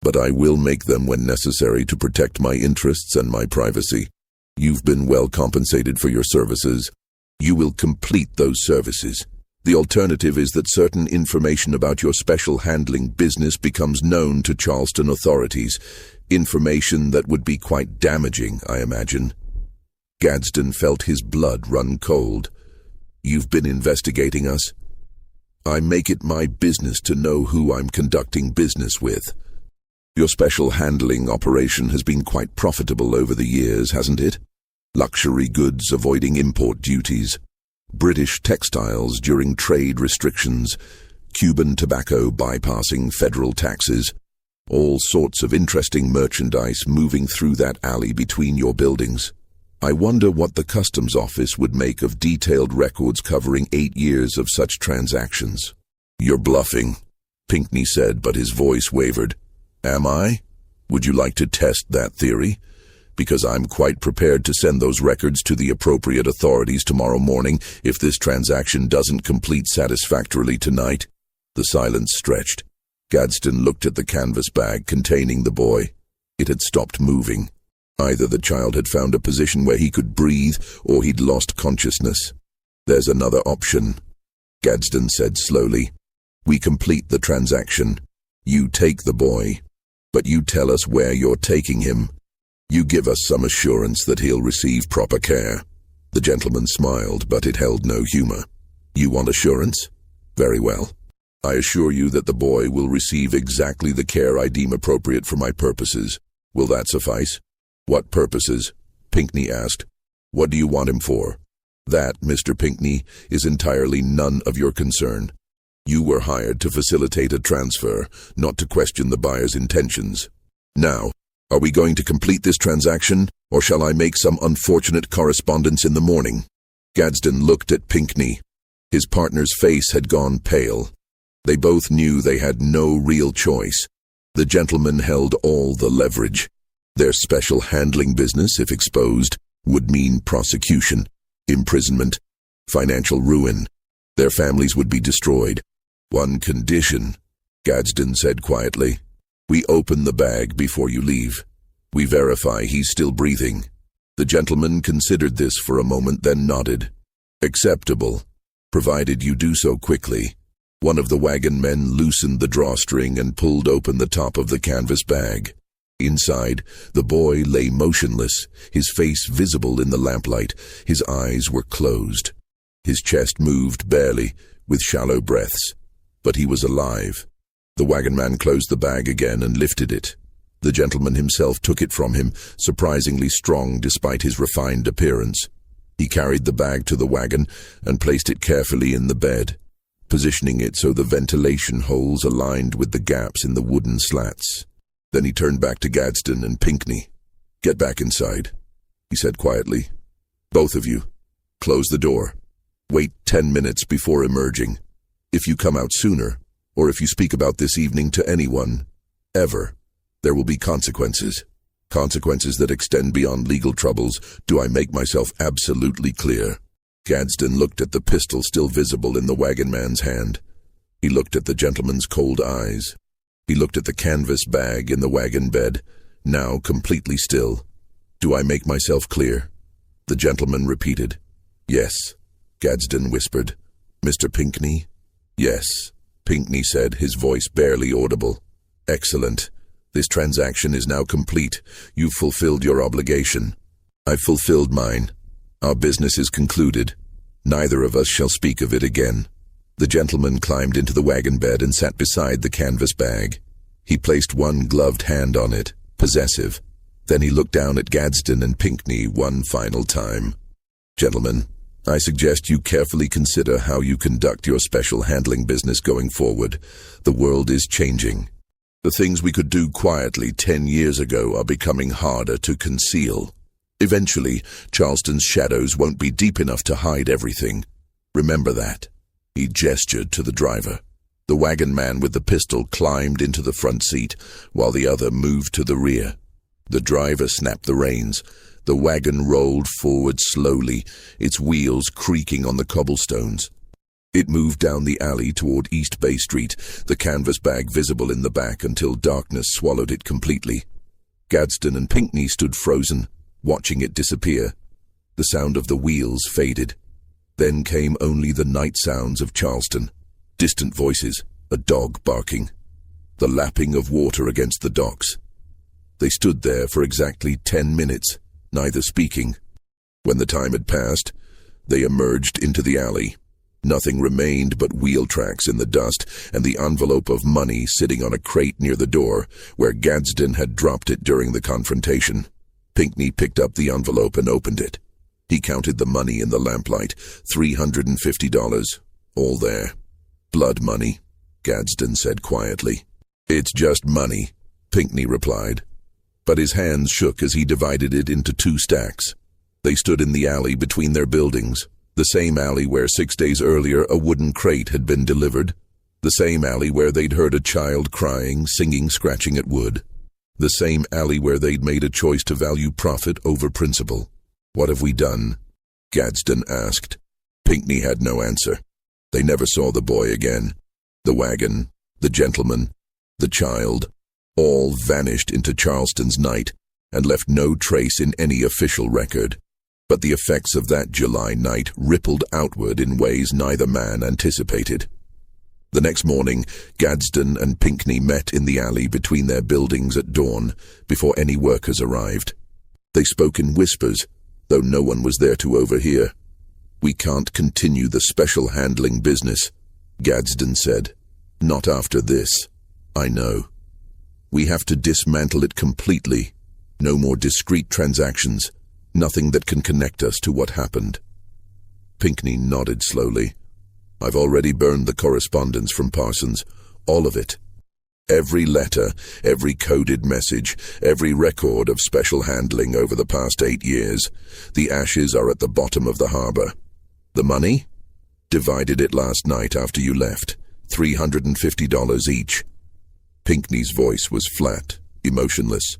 But I will make them when necessary to protect my interests and my privacy. You've been well compensated for your services. You will complete those services. The alternative is that certain information about your special handling business becomes known to Charleston authorities, information that would be quite damaging, I imagine." Gadsden felt his blood run cold. "You've been investigating us? I make it my business to know who I'm conducting business with. Your special handling operation has been quite profitable over the years, hasn't it? Luxury goods avoiding import duties, British textiles during trade restrictions, Cuban tobacco bypassing federal taxes, all sorts of interesting merchandise moving through that alley between your buildings. I wonder what the customs office would make of detailed records covering 8 years of such transactions." "You're bluffing," Pinckney said, but his voice wavered. "Am I? Would you like to test that theory? Because I'm quite prepared to send those records to the appropriate authorities tomorrow morning if this transaction doesn't complete satisfactorily tonight." The silence stretched. Gadsden looked at the canvas bag containing the boy. It had stopped moving. Either the child had found a position where he could breathe, or he'd lost consciousness. "There's another option," Gadsden said slowly. "We complete the transaction. You take the boy, but you tell us where you're taking him. You give us some assurance that he'll receive proper care." The gentleman smiled, but it held no humor. "You want assurance? Very well. I assure you that the boy will receive exactly the care I deem appropriate for my purposes. Will that suffice?" "What purposes?" Pinckney asked. "What do you want him for?" "That, Mr. Pinckney, is entirely none of your concern. You were hired to facilitate a transfer, not to question the buyer's intentions. Now, are we going to complete this transaction, or shall I make some unfortunate correspondence in the morning?" Gadsden looked at Pinckney. His partner's face had gone pale. They both knew they had no real choice. The gentleman held all the leverage. Their special handling business, if exposed, would mean prosecution, imprisonment, financial ruin. Their families would be destroyed. "One condition," Gadsden said quietly. "We open the bag before you leave. We verify he's still breathing." The gentleman considered this for a moment, then nodded. "Acceptable, provided you do so quickly." One of the wagon men loosened the drawstring and pulled open the top of the canvas bag. Inside, the boy lay motionless, his face visible in the lamplight. His eyes were closed. His chest moved barely, with shallow breaths. But he was alive. The wagon man closed the bag again and lifted it. The gentleman himself took it from him, surprisingly strong despite his refined appearance. He carried the bag to the wagon and placed it carefully in the bed, positioning it so the ventilation holes aligned with the gaps in the wooden slats. Then he turned back to Gadsden and Pinckney. "Get back inside," he said quietly. "Both of you. Close the door. Wait 10 minutes before emerging. If you come out sooner, or if you speak about this evening to anyone, ever, there will be consequences. Consequences that extend beyond legal troubles. Do I make myself absolutely clear?" Gadsden looked at the pistol still visible in the wagon man's hand. He looked at the gentleman's cold eyes. He looked at the canvas bag in the wagon bed, now completely still. "Do I make myself clear?" The gentleman repeated. "Yes," Gadsden whispered. "Mr. Pinckney?" "Yes," Pinckney said, his voice barely audible. "Excellent. This transaction is now complete. You've fulfilled your obligation. I've fulfilled mine. Our business is concluded. Neither of us shall speak of it again." The gentleman climbed into the wagon bed and sat beside the canvas bag. He placed one gloved hand on it, possessive. Then he looked down at Gadsden and Pinckney one final time. "Gentlemen, I suggest you carefully consider how you conduct your special handling business going forward. The world is changing. The things we could do quietly 10 years ago are becoming harder to conceal. Eventually, Charleston's shadows won't be deep enough to hide everything. Remember that." He gestured to the driver. The wagon man with the pistol climbed into the front seat, while the other moved to the rear. The driver snapped the reins. The wagon rolled forward slowly, its wheels creaking on the cobblestones. It moved down the alley toward East Bay Street, the canvas bag visible in the back until darkness swallowed it completely. Gadsden and Pinckney stood frozen, watching it disappear. The sound of the wheels faded. Then came only the night sounds of Charleston. Distant voices, a dog barking, the lapping of water against the docks. They stood there for exactly 10 minutes, neither speaking. When the time had passed, they emerged into the alley. Nothing remained but wheel tracks in the dust and the envelope of money sitting on a crate near the door, where Gadsden had dropped it during the confrontation. Pinckney picked up the envelope and opened it. He counted the money in the lamplight, $350, all there. Blood money, Gadsden said quietly. It's just money, Pinckney replied. But his hands shook as he divided it into 2 stacks. They stood in the alley between their buildings. The same alley where 6 days earlier a wooden crate had been delivered. The same alley where they'd heard a child crying, singing, scratching at wood. The same alley where they'd made a choice to value profit over principle. What have we done? Gadsden asked. Pinckney had no answer. They never saw the boy again. The wagon, the gentleman, the child, all vanished into Charleston's night and left no trace in any official record. But the effects of that July night rippled outward in ways neither man anticipated. The next morning, Gadsden and Pinckney met in the alley between their buildings at dawn, before any workers arrived. They spoke in whispers, though no one was there to overhear. We can't continue the special handling business, Gadsden said. Not after this. I know. We have to dismantle it completely. No more discrete transactions. Nothing that can connect us to what happened. Pinckney nodded slowly. I've already burned the correspondence from Parsons. All of it. Every letter, every coded message, every record of special handling over the past 8 years. The ashes are at the bottom of the harbor. The money? Divided it last night after you left. $350 each. Pinckney's voice was flat, emotionless.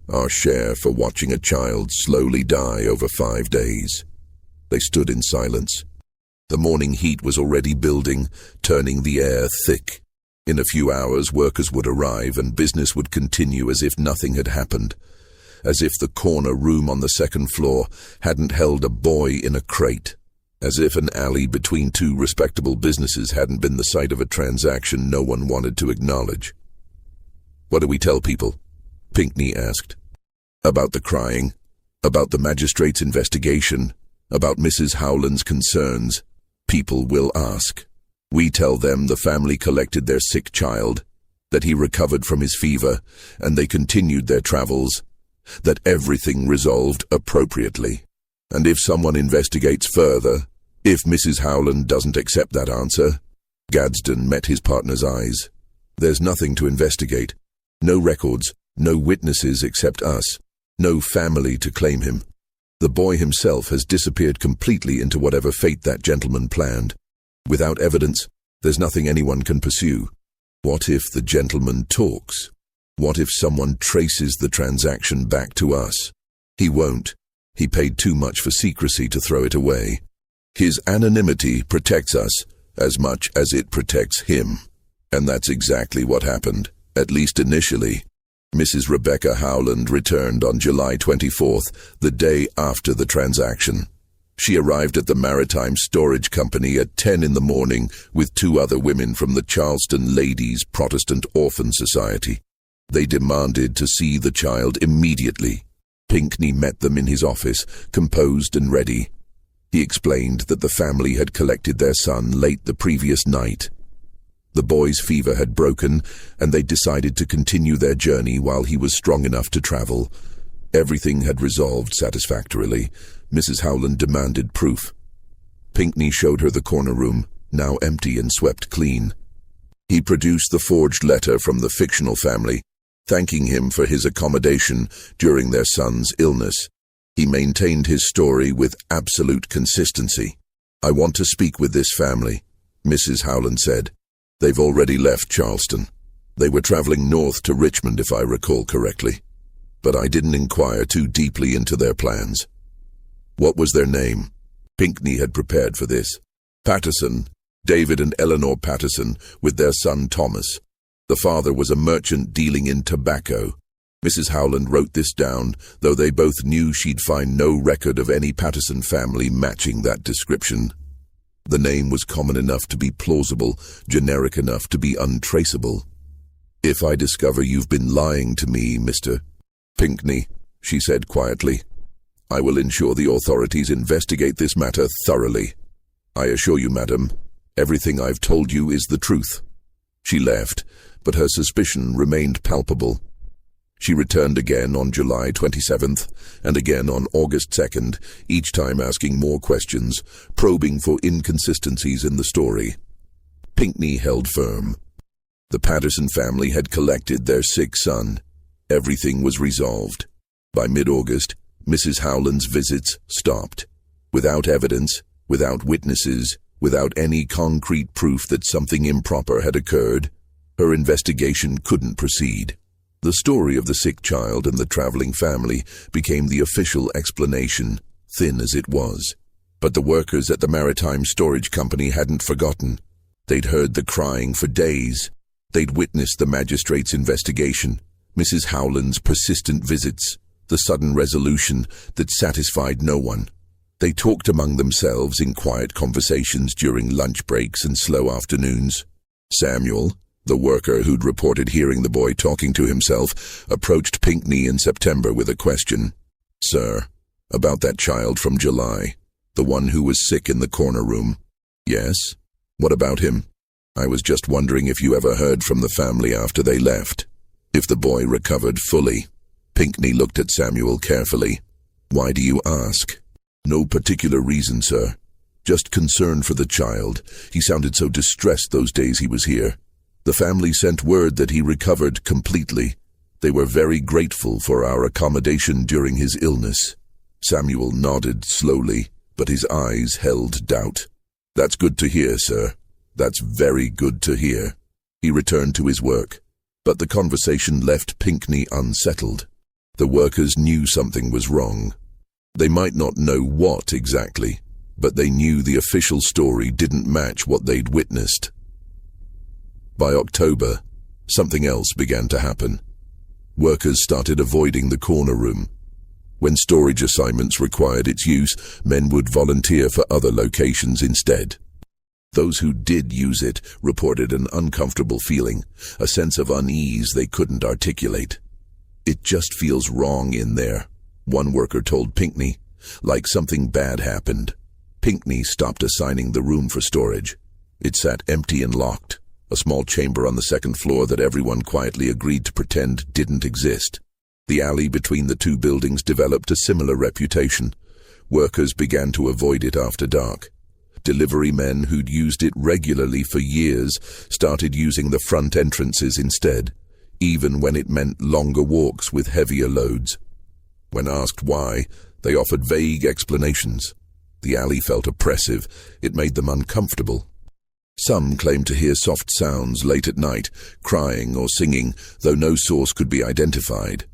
Our share for watching a child slowly die over 5 days. They stood in silence. The morning heat was already building, turning the air thick. In a few hours, workers would arrive and business would continue as if nothing had happened, as if the corner room on the second floor hadn't held a boy in a crate, as if an alley between 2 respectable businesses hadn't been the site of a transaction no one wanted to acknowledge. What do we tell people? Pinckney asked. About the crying, about the magistrate's investigation, about Mrs. Howland's concerns. People will ask. We tell them the family collected their sick child, that he recovered from his fever, and they continued their travels, that everything resolved appropriately. And if someone investigates further, if Mrs. Howland doesn't accept that answer, Gadsden met his partner's eyes. There's nothing to investigate. No records, no witnesses except us, no family to claim him. The boy himself has disappeared completely into whatever fate that gentleman planned. Without evidence, there's nothing anyone can pursue. What if the gentleman talks? What if someone traces the transaction back to us? He won't. He paid too much for secrecy to throw it away. His anonymity protects us as much as it protects him. And that's exactly what happened, at least initially. Mrs. Rebecca Howland returned on July 24th, the day after the transaction. She arrived at the Maritime Storage Company at 10 in the morning with 2 other women from the Charleston Ladies Protestant Orphan Society. They demanded to see the child immediately. Pinckney met them in his office, composed and ready. He explained that the family had collected their son late the previous night. The boy's fever had broken, and they decided to continue their journey while he was strong enough to travel. Everything had resolved satisfactorily. Mrs. Howland demanded proof. Pinckney showed her the corner room, now empty and swept clean. He produced the forged letter from the fictional family, thanking him for his accommodation during their son's illness. He maintained his story with absolute consistency. I want to speak with this family, Mrs. Howland said. They've already left Charleston. They were traveling north to Richmond, if I recall correctly. but I didn't inquire too deeply into their plans. What was their name? Pinckney had prepared for this. Patterson, David and Eleanor Patterson, with their son Thomas. The father was a merchant dealing in tobacco. Mrs. Howland wrote this down, though they both knew she'd find no record of any Patterson family matching that description. The name was common enough to be plausible, generic enough to be untraceable. "If I discover you've been lying to me, Mr. Pinckney," she said quietly, "I will ensure the authorities investigate this matter thoroughly. I assure you, madam, everything I've told you is the truth." She left, but her suspicion remained palpable. She returned again on July 27th and again on August 2nd, each time asking more questions, probing for inconsistencies in the story. Pinckney held firm. The Patterson family had collected their sick son. Everything was resolved. By mid-August, Mrs. Howland's visits stopped. Without evidence, without witnesses, without any concrete proof that something improper had occurred, her investigation couldn't proceed. The story of the sick child and the traveling family became the official explanation, thin as it was. But the workers at the Maritime Storage Company hadn't forgotten. They'd heard the crying for days. They'd witnessed the magistrate's investigation, Mrs. Howland's persistent visits, the sudden resolution that satisfied no one. They talked among themselves in quiet conversations during lunch breaks and slow afternoons. Samuel, the worker who'd reported hearing the boy talking to himself, approached Pinckney in September with a question. "Sir, about that child from July, the one who was sick in the corner room." "Yes? What about him?" "I was just wondering if you ever heard from the family after they left. If the boy recovered fully." Pinckney looked at Samuel carefully. "Why do you ask?" "No particular reason, sir. Just concern for the child. He sounded so distressed those days he was here. The family sent word that he recovered completely. They were very grateful for our accommodation during his illness." Samuel nodded slowly, but his eyes held doubt. "That's good to hear, sir. That's very good to hear." He returned to his work, but the conversation left Pinckney unsettled. The workers knew something was wrong. They might not know what exactly, but they knew the official story didn't match what they'd witnessed. By October, something else began to happen. Workers started avoiding the corner room. When storage assignments required its use, men would volunteer for other locations instead. Those who did use it reported an uncomfortable feeling, a sense of unease they couldn't articulate. "It just feels wrong in there," one worker told Pinckney, "like something bad happened." Pinckney stopped assigning the room for storage. It sat empty and locked, a small chamber on the second floor that everyone quietly agreed to pretend didn't exist. The alley between the two buildings developed a similar reputation. Workers began to avoid it after dark. Delivery men who'd used it regularly for years started using the front entrances instead, even when it meant longer walks with heavier loads. When asked why, they offered vague explanations. The alley felt oppressive. It made them uncomfortable. Some claimed to hear soft sounds late at night, crying or singing, though no source could be identified.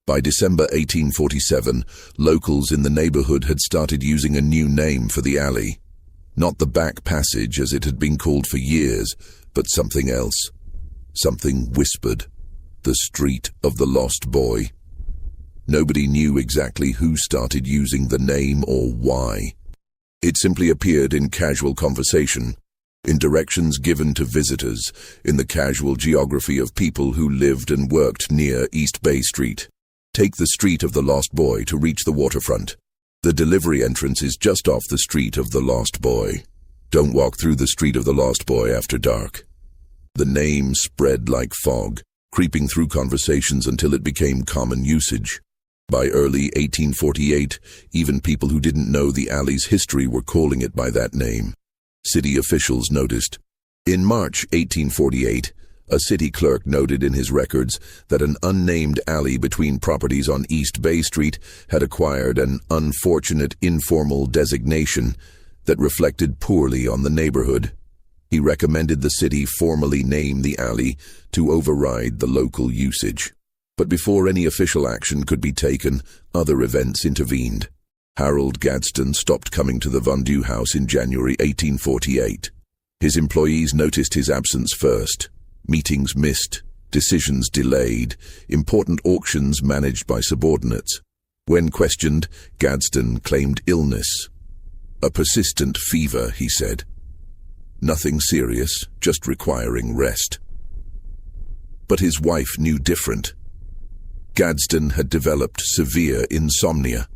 By December 1847, locals in the neighborhood had started using a new name for the alley. Not the back passage as it had been called for years, but something else. Something whispered. The Street of the Lost Boy. Nobody knew exactly who started using the name or why. It simply appeared in casual conversation, in directions given to visitors, in the casual geography of people who lived and worked near East Bay Street. Take the Street of the Lost Boy to reach the waterfront. The delivery entrance is just off the Street of the Lost Boy. Don't walk through the Street of the Lost Boy after dark. The name spread like fog, creeping through conversations until it became common usage. By early 1848, even people who didn't know the alley's history were calling it by that name. City officials noticed. In March 1848, a city clerk noted in his records that an unnamed alley between properties on East Bay Street had acquired an unfortunate informal designation that reflected poorly on the neighborhood. He recommended the city formally name the alley to override the local usage. But before any official action could be taken, other events intervened. Harold Gadsden stopped coming to the Vendew house in January 1848. His employees noticed his absence first. Meetings missed, decisions delayed, important auctions managed by subordinates. When questioned, Gadsden claimed illness. A persistent fever, he said. Nothing serious, just requiring rest. But his wife knew different. Gadsden had developed severe insomnia.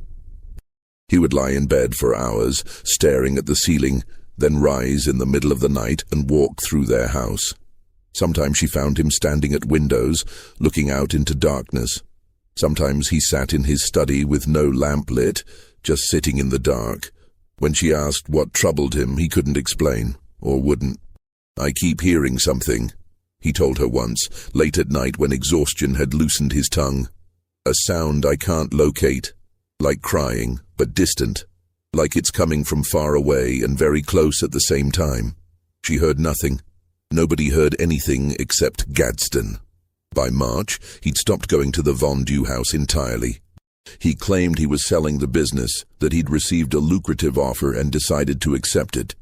He would lie in bed for hours, staring at the ceiling, then rise in the middle of the night and walk through their house. Sometimes she found him standing at windows, looking out into darkness. Sometimes he sat in his study with no lamp lit, just sitting in the dark. When she asked what troubled him, he couldn't explain, or wouldn't. "I keep hearing something," he told her once, late at night when exhaustion had loosened his tongue. "A sound I can't locate, like crying, but distant, like it's coming from far away and very close at the same time." She heard nothing. Nobody heard anything except Gadsden. By March, he'd stopped going to the Vendew house entirely. He claimed he was selling the business, that he'd received a lucrative offer and decided to accept it.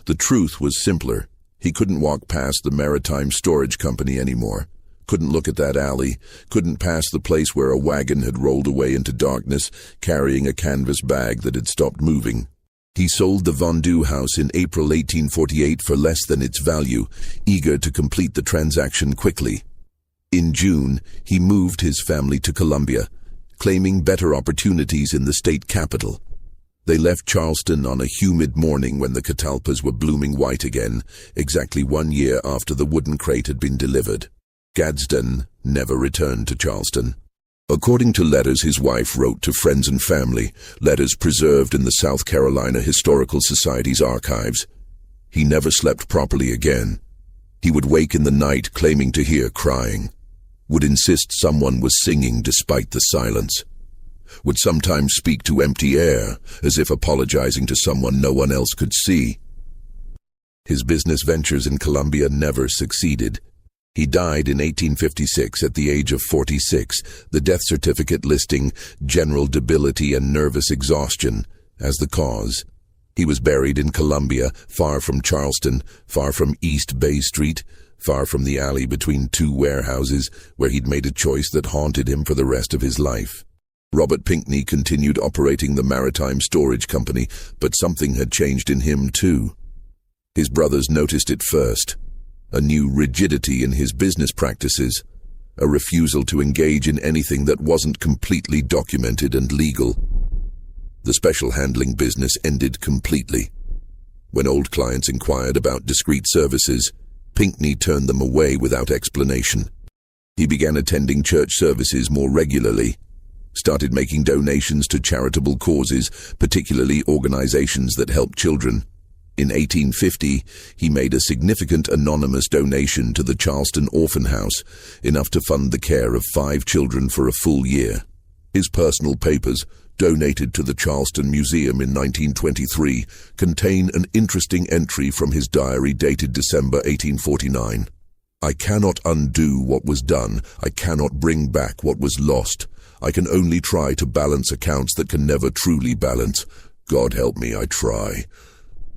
The truth was simpler. He couldn't walk past the maritime storage company anymore. Couldn't look at that alley. Couldn't pass the place where a wagon had rolled away into darkness, carrying a canvas bag that had stopped moving. He sold the Vendew house in April 1848 for less than its value, eager to complete the transaction quickly. In June, he moved his family to Columbia, claiming better opportunities in the state capital. They left Charleston on a humid morning when the catalpas were blooming white again, exactly 1 year after the wooden crate had been delivered. Gadsden never returned to Charleston. According to letters his wife wrote to friends and family, letters preserved in the South Carolina Historical Society's archives, he never slept properly again. He would wake in the night claiming to hear crying, would insist someone was singing despite the silence, would sometimes speak to empty air, as if apologizing to someone no one else could see. His business ventures in Columbia never succeeded. He died in 1856 at the age of 46, the death certificate listing general debility and nervous exhaustion as the cause. He was buried in Columbia, far from Charleston, far from East Bay Street, far from the alley between two warehouses where he'd made a choice that haunted him for the rest of his life. Robert Pinckney continued operating the Maritime Storage Company, but something had changed in him too. His brothers noticed it first. A new rigidity in his business practices, a refusal to engage in anything that wasn't completely documented and legal. The special handling business ended completely. When old clients inquired about discreet services, Pinckney turned them away without explanation. He began attending church services more regularly, started making donations to charitable causes, particularly organizations that help children. In 1850, he made a significant anonymous donation to the Charleston Orphan House, enough to fund the care of 5 children for a full year. His personal papers, donated to the Charleston Museum in 1923, contain an interesting entry from his diary dated December 1849. "I cannot undo what was done. I cannot bring back what was lost. I can only try to balance accounts that can never truly balance. God help me, I try.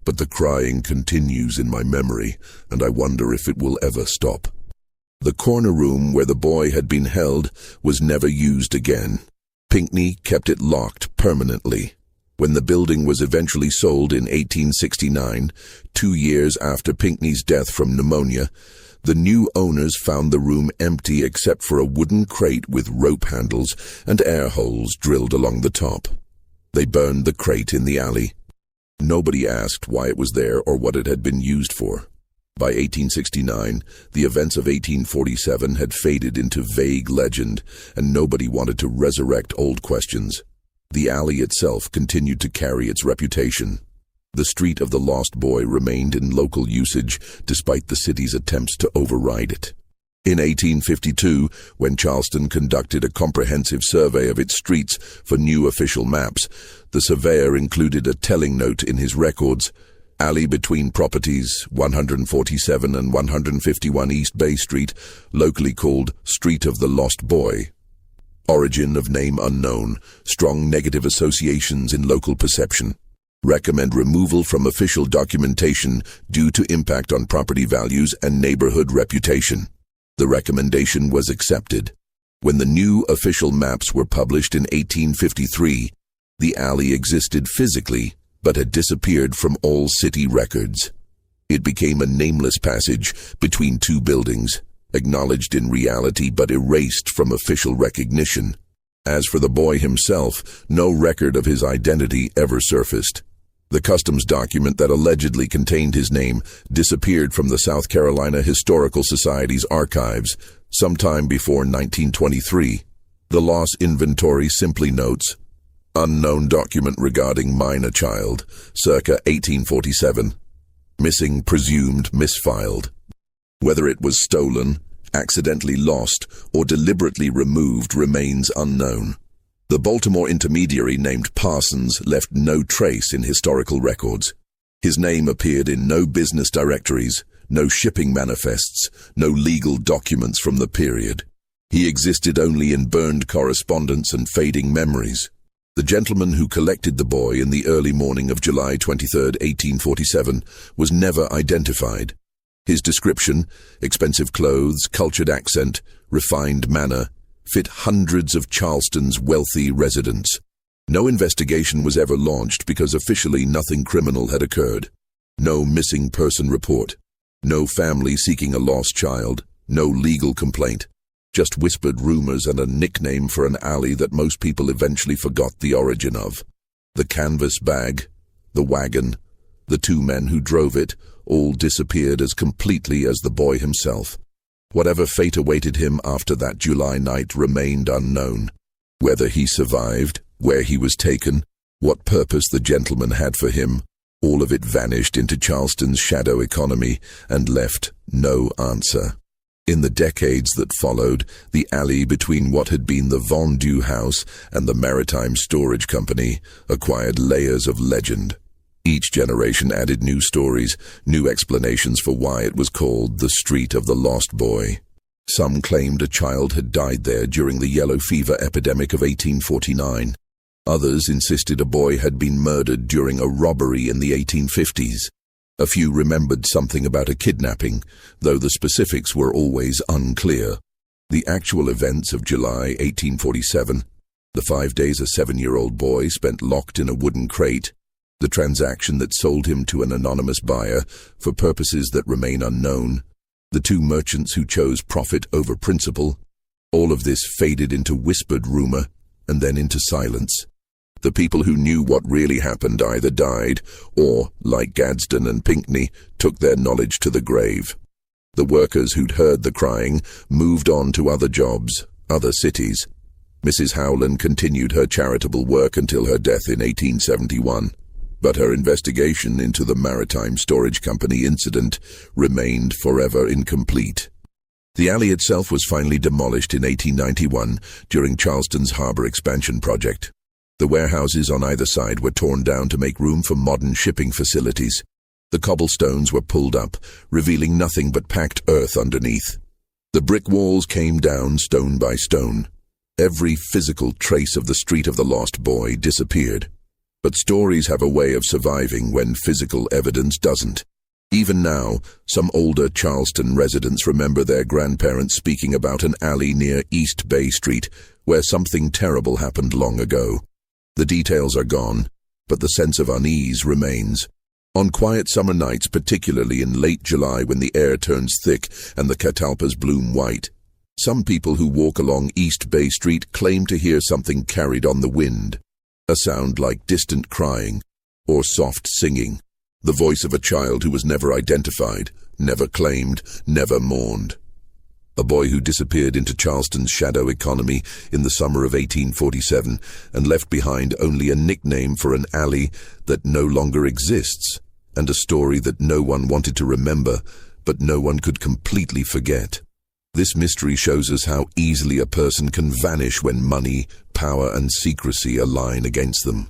But the crying continues in my memory, and I wonder if it will ever stop." The corner room where the boy had been held was never used again. Pinckney kept it locked permanently. When the building was eventually sold in 1869, 2 years after Pinckney's death from pneumonia, the new owners found the room empty except for a wooden crate with rope handles and air holes drilled along the top. They burned the crate in the alley. Nobody asked why it was there or what it had been used for. By 1869, the events of 1847 had faded into vague legend, and nobody wanted to resurrect old questions. The alley itself continued to carry its reputation. The Street of the Lost Boy remained in local usage, despite the city's attempts to override it. In 1852, when Charleston conducted a comprehensive survey of its streets for new official maps, the surveyor included a telling note in his records: Alley between properties 147 and 151 East Bay Street, locally called Street of the Lost Boy. Origin of name unknown, strong negative associations in local perception. Recommend removal from official documentation due to impact on property values and neighborhood reputation. The recommendation was accepted. When the new official maps were published in 1853, the alley existed physically, but had disappeared from all city records. It became a nameless passage between two buildings, acknowledged in reality but erased from official recognition. As for the boy himself, no record of his identity ever surfaced. The customs document that allegedly contained his name disappeared from the South Carolina Historical Society's archives sometime before 1923. The loss inventory simply notes, unknown document regarding minor child, circa 1847. Missing presumed misfiled. Whether it was stolen, accidentally lost, or deliberately removed remains unknown. The Baltimore intermediary named Parsons left no trace in historical records. His name appeared in no business directories, no shipping manifests, no legal documents from the period. He existed only in burned correspondence and fading memories. The gentleman who collected the boy in the early morning of July 23, 1847, was never identified. His description, expensive clothes, cultured accent, refined manner, fit hundreds of Charleston's wealthy residents. No investigation was ever launched because officially nothing criminal had occurred. No missing person report. No family seeking a lost child. No legal complaint. Just whispered rumors and a nickname for an alley that most people eventually forgot the origin of. The canvas bag, the wagon, the two men who drove it, all disappeared as completely as the boy himself. Whatever fate awaited him after that July night remained unknown. Whether he survived, where he was taken, what purpose the gentleman had for him, all of it vanished into Charleston's shadow economy and left no answer. In the decades that followed, the alley between what had been the Vendu House and the Maritime Storage Company acquired layers of legend. Each generation added new stories, new explanations for why it was called the Street of the Lost Boy. Some claimed a child had died there during the yellow fever epidemic of 1849. Others insisted a boy had been murdered during a robbery in the 1850s. A few remembered something about a kidnapping, though the specifics were always unclear. The actual events of July 1847, the 5 days a 7-year-old boy spent locked in a wooden crate, the transaction that sold him to an anonymous buyer for purposes that remain unknown, the two merchants who chose profit over principle, all of this faded into whispered rumor and then into silence. The people who knew what really happened either died or, like Gadsden and Pinckney, took their knowledge to the grave. The workers who'd heard the crying moved on to other jobs, other cities. Mrs. Howland continued her charitable work until her death in 1871. But her investigation into the Maritime Storage Company incident remained forever incomplete. The alley itself was finally demolished in 1891 during Charleston's harbor expansion project. The warehouses on either side were torn down to make room for modern shipping facilities. The cobblestones were pulled up, revealing nothing but packed earth underneath. The brick walls came down stone by stone. Every physical trace of the Street of the Lost Boy disappeared. But stories have a way of surviving when physical evidence doesn't. Even now, some older Charleston residents remember their grandparents speaking about an alley near East Bay Street where something terrible happened long ago. The details are gone, but the sense of unease remains. On quiet summer nights, particularly in late July when the air turns thick and the catalpas bloom white, some people who walk along East Bay Street claim to hear something carried on the wind. A sound like distant crying or soft singing, the voice of a child who was never identified, never claimed, never mourned. A boy who disappeared into Charleston's shadow economy in the summer of 1847 and left behind only a nickname for an alley that no longer exists, and a story that no one wanted to remember, but no one could completely forget. This mystery shows us how easily a person can vanish when money, power, and secrecy align against them.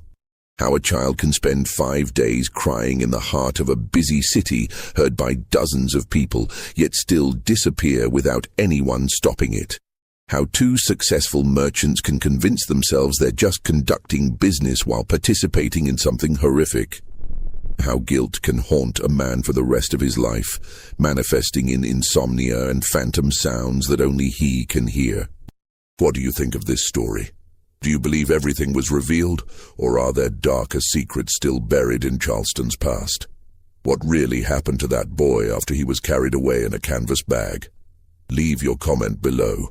How a child can spend 5 days crying in the heart of a busy city, heard by dozens of people, yet still disappear without anyone stopping it. How 2 successful merchants can convince themselves they're just conducting business while participating in something horrific. How guilt can haunt a man for the rest of his life, manifesting in insomnia and phantom sounds that only he can hear. What do you think of this story? Do you believe everything was revealed, or are there darker secrets still buried in Charleston's past? What really happened to that boy after he was carried away in a canvas bag? Leave your comment below.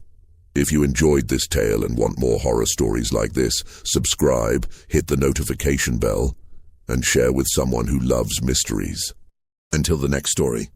If you enjoyed this tale and want more horror stories like this, subscribe, hit the notification bell, and share with someone who loves mysteries. Until the next story.